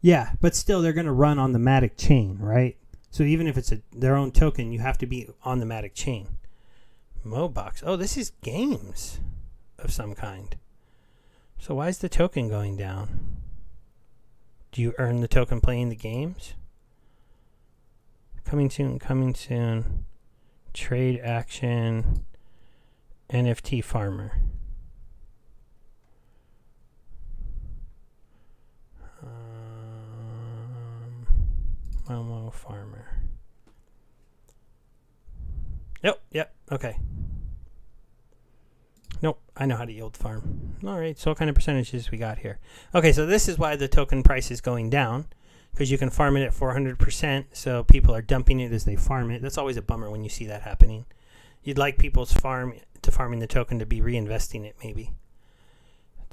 S2: Yeah, but still they're going to run on the Matic chain, right? So even if it's their own token, you have to be on the Matic chain. Mobox. Oh, this is games of some kind. So why is the token going down? Do you earn the token playing the games? Coming soon. Trade action. NFT farmer. Momo farmer. Yep, okay. Nope, I know how to yield farm. All right, so what kind of percentages we got here? Okay, so this is why the token price is going down, because you can farm it at 400%, so people are dumping it as they farm it. That's always a bummer when you see that happening. You'd like people's farming the token to be reinvesting it, maybe.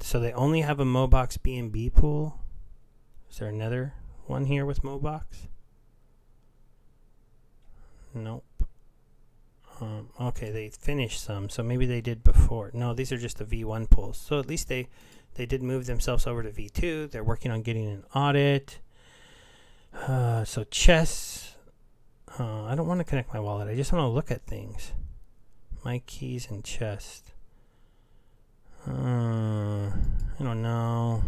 S2: So they only have a Mobox BNB pool. Is there another one here with Mobox? Nope. Okay, they finished some, so maybe they did before. No, these are just the V1 pools. So at least they did move themselves over to V2. They're working on getting an audit. So chess. I don't want to connect my wallet. I just want to look at things. My keys and chest. I don't know.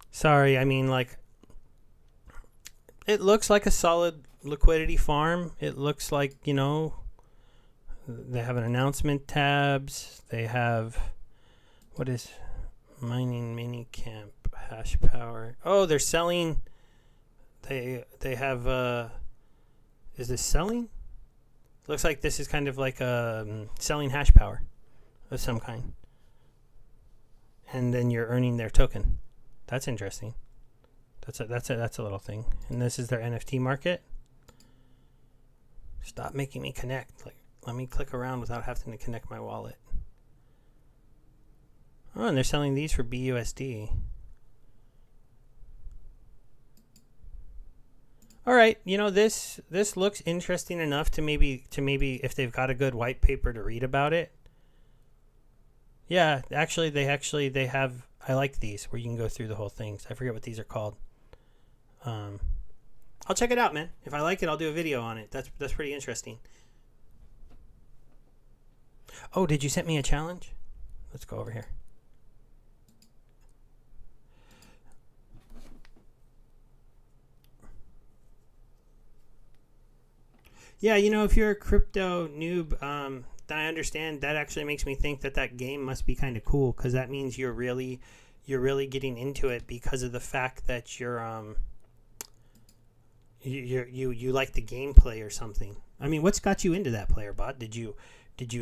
S2: Sorry, I mean, like, it looks like a solid liquidity farm. It looks like, they have an announcement tabs. They have, what is mining mini camp hash power? Oh, they're selling. They have, is this selling? Looks like this is kind of like selling hash power of some kind. And then you're earning their token. That's interesting. That's a little thing. And this is their NFT market. Stop making me connect.
S1: Let me click around without having to connect my wallet. Oh, and they're selling these for BUSD. All right, this looks interesting enough to maybe if they've got a good white paper to read about it. Yeah, actually they have. I like these where you can go through the whole things. I forget what these are called. I'll check it out, man. If I like it, I'll do a video on it. That's pretty interesting. Oh, did you send me a challenge? Let's go over here. Yeah, if you're a crypto noob, then I understand. That actually makes me think that game must be kind of cool, because that means you're really getting into it because of the fact that you like the gameplay or something. I mean, what's got you into that, player bot? Did you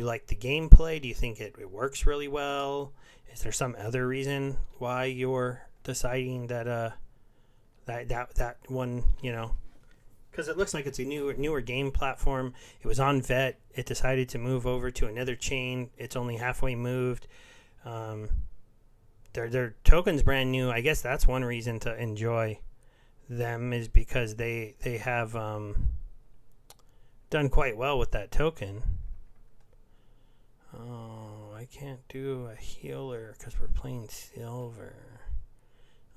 S1: like the gameplay? Do you think it works really well? Is there some other reason why you're deciding that that one, because it looks like it's a newer game platform. It was on VET. It decided to move over to another chain. It's only halfway moved. Their token's brand new. I guess that's one reason to enjoy them, is because they have done quite well with that token. Oh, I can't do a healer because we're playing silver.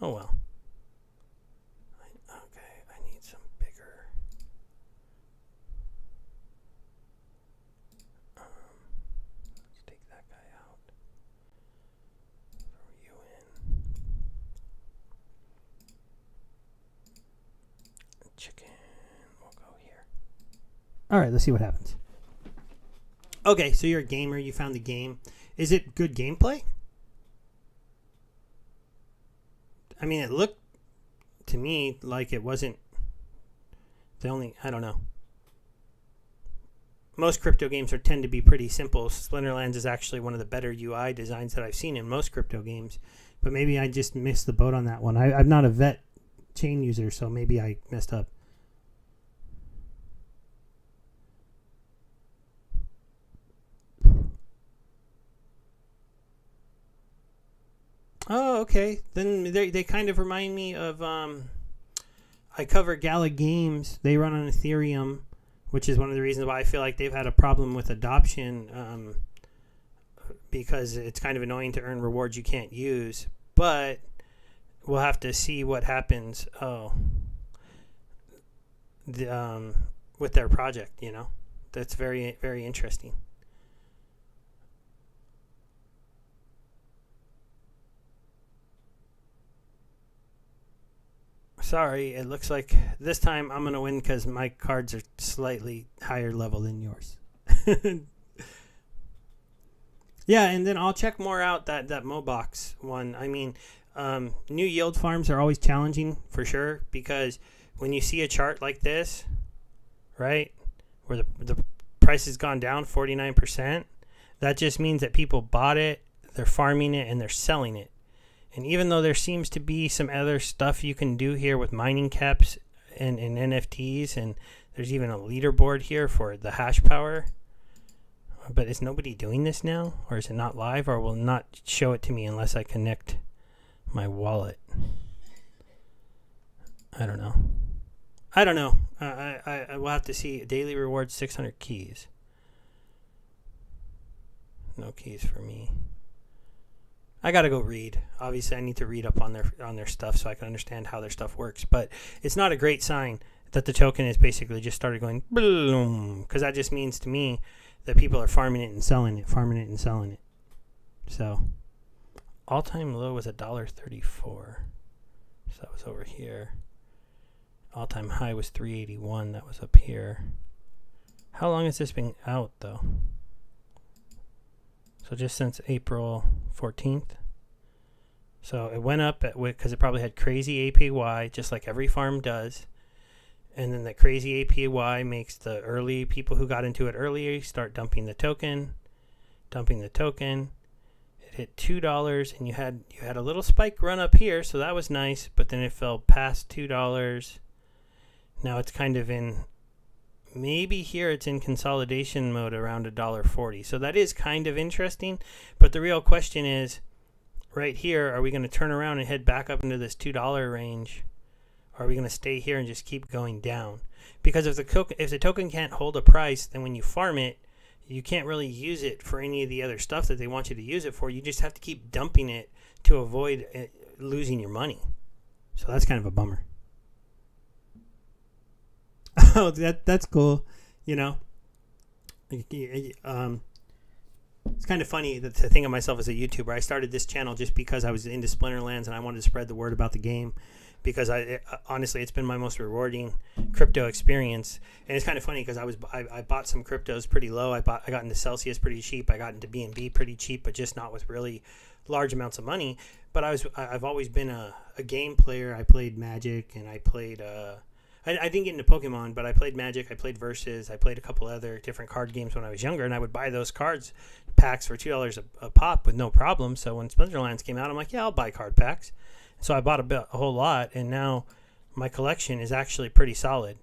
S1: Oh well. Okay, I need some bigger. Let's take that guy out. Throw you in. Chicken. We'll go here.
S2: All right, let's see what happens.
S1: Okay, so you're a gamer. You found the game. Is it good gameplay? I mean, it looked to me like it wasn't I don't know. Most crypto games tend to be pretty simple. Splinterlands is actually one of the better UI designs that I've seen in most crypto games. But maybe I just missed the boat on that one. I'm not a VET chain user, so maybe I messed up. Oh, okay. Then they kind of remind me of I cover Gala Games. They run on Ethereum, which is one of the reasons why I feel like they've had a problem with adoption, because it's kind of annoying to earn rewards you can't use. But we'll have to see what happens. With their project, that's very, very interesting. Sorry, it looks like this time I'm going to win because my cards are slightly higher level than yours. Yeah, and then I'll check more out that Mobox one. I mean, new yield farms are always challenging for sure, because when you see a chart like this, right, where the price has gone down 49%, that just means that people bought it, they're farming it, and they're selling it. And even though there seems to be some other stuff you can do here with mining caps and NFTs, and there's even a leaderboard here for the hash power, but is nobody doing this now? Or is it not live? Or will not show it to me unless I connect my wallet? I don't know. I will have to see. Daily reward 600 keys. No keys for me. I gotta go read. Obviously, I need to read up on their stuff so I can understand how their stuff works. But it's not a great sign that the token has basically just started going boom, because that just means to me that people are farming it and selling it, farming it and selling it. So, all-time low was $1.34. So that was over here. All-time high was 381. That was up here. How long has this been out, though? So just since April 14th. So it went up because it probably had crazy APY, just like every farm does. And then the crazy APY makes the early people who got into it earlier start dumping the token. It hit $2, and you had a little spike run up here, so that was nice. But then it fell past $2. Now it's kind of in maybe here it's in consolidation mode around $1.40. So that is kind of interesting. But the real question is, right here, are we going to turn around and head back up into this $2 range? Or are we going to stay here and just keep going down? Because if the token can't hold a price, then when you farm it, you can't really use it for any of the other stuff that they want you to use it for. You just have to keep dumping it to avoid losing your money. So that's kind of a bummer. Oh, that's cool. You know, it's kind of funny to think of myself as a YouTuber. I started this channel just because I was into Splinterlands and I wanted to spread the word about the game. Because honestly, it's been my most rewarding crypto experience, and it's kind of funny because I bought some cryptos pretty low. I got into Celsius pretty cheap. I got into BNB pretty cheap, but just not with really large amounts of money. But I've always been a game player. I played Magic, and I played. I didn't get into Pokemon, but I played Magic. I played Versus. I played a couple other different card games when I was younger, and I would buy those cards packs for $2 a pop with no problem. So when Splinterlands came out, I'm like, yeah, I'll buy card packs. So I bought a whole lot, and now my collection is actually pretty solid.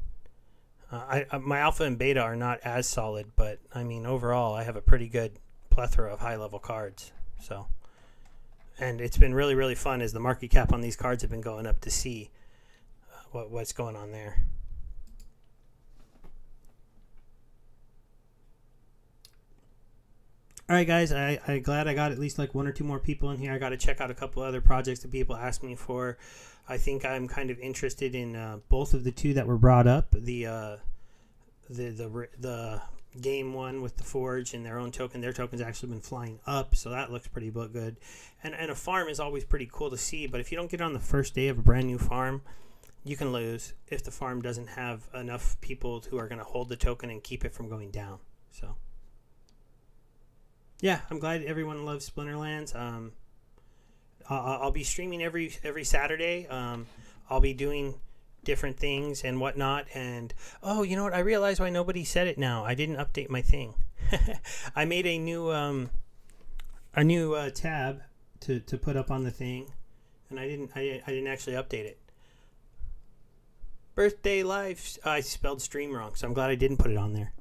S1: My alpha and beta are not as solid, but I mean overall I have a pretty good plethora of high-level cards. So, and it's been really, really fun as the market cap on these cards have been going up to see what's going on there. All right, guys, I'm glad I got at least like one or two more people in here. I got to check out a couple other projects that people asked me for. I think I'm kind of interested in both of the two that were brought up. The game one with the Forge and their own token. Their token's actually been flying up, so that looks pretty good. And a farm is always pretty cool to see, but if you don't get on the first day of a brand new farm, you can lose if the farm doesn't have enough people who are going to hold the token and keep it from going down. So yeah, I'm glad everyone loves Splinterlands. I'll be streaming every Saturday. I'll be doing different things and whatnot. And oh, you know what? I realize why nobody said it now. I didn't update my thing. I made a new tab to put up on the thing, and I didn't actually update it. Birthday live. I spelled stream wrong, so I'm glad I didn't put it on there.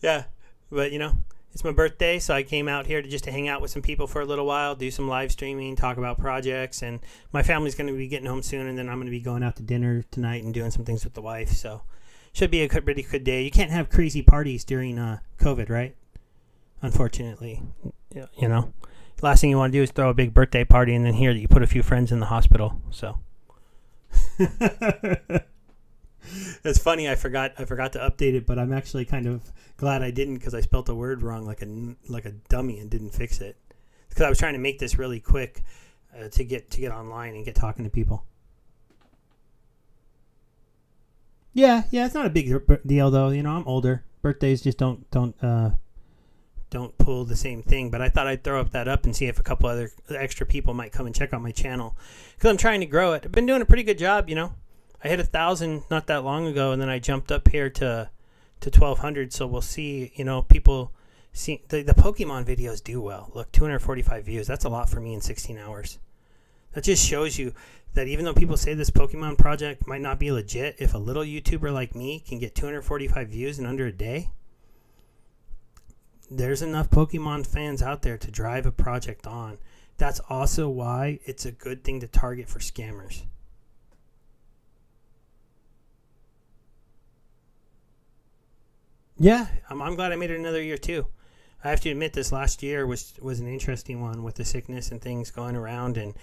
S1: Yeah. But, you know, it's my birthday, so I came out here to hang out with some people for a little while, do some live streaming, talk about projects, and my family's going to be getting home soon, and then I'm going to be going out to dinner tonight and doing some things with the wife, so should be a pretty good day. You can't have crazy parties during COVID, right? Unfortunately. You know, last thing you want to do is throw a big birthday party and then hear that you put a few friends in the hospital, so. That's funny. I forgot to update it, but I'm actually kind of glad I didn't because I spelt a word wrong like a dummy and didn't fix it. Because I was trying to make this really quick to get online and get talking to people. Yeah, it's not a big deal though. You know, I'm older. Birthdays just don't pull the same thing. But I thought I'd throw that up and see if a couple other extra people might come and check out my channel because I'm trying to grow it. I've been doing a pretty good job, you know. I hit 1,000 not that long ago, and then I jumped up here to 1,200. So we'll see. You know, people see the Pokemon videos do well. Look, 245 views. That's a lot for me in 16 hours. That just shows you that even though people say this Pokemon project might not be legit, if a little YouTuber like me can get 245 views in under a day, there's enough Pokemon fans out there to drive a project on. That's also why it's a good thing to target for scammers. Yeah, I'm glad I made it another year too. I have to admit this last year was an interesting one with the sickness and things going around, and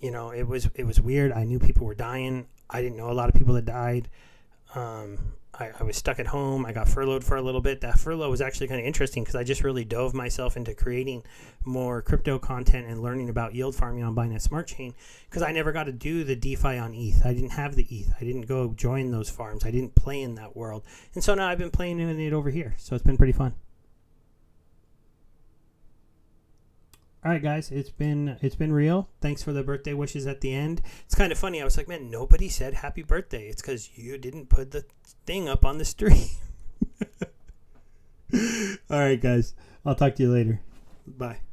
S1: you know it was weird. I knew people were dying. I didn't know a lot of people that died. I was stuck at home. I got furloughed for a little bit. That furlough was actually kind of interesting because I just really dove myself into creating more crypto content and learning about yield farming on Binance Smart Chain because I never got to do the DeFi on ETH. I didn't have the ETH. I didn't go join those farms. I didn't play in that world. And so now I've been playing in it over here. So it's been pretty fun. All right, guys, it's been real. Thanks for the birthday wishes at the end. It's kind of funny. I was like, man, nobody said happy birthday. It's because you didn't put the thing up on the stream. All right, guys, I'll talk to you later. Bye.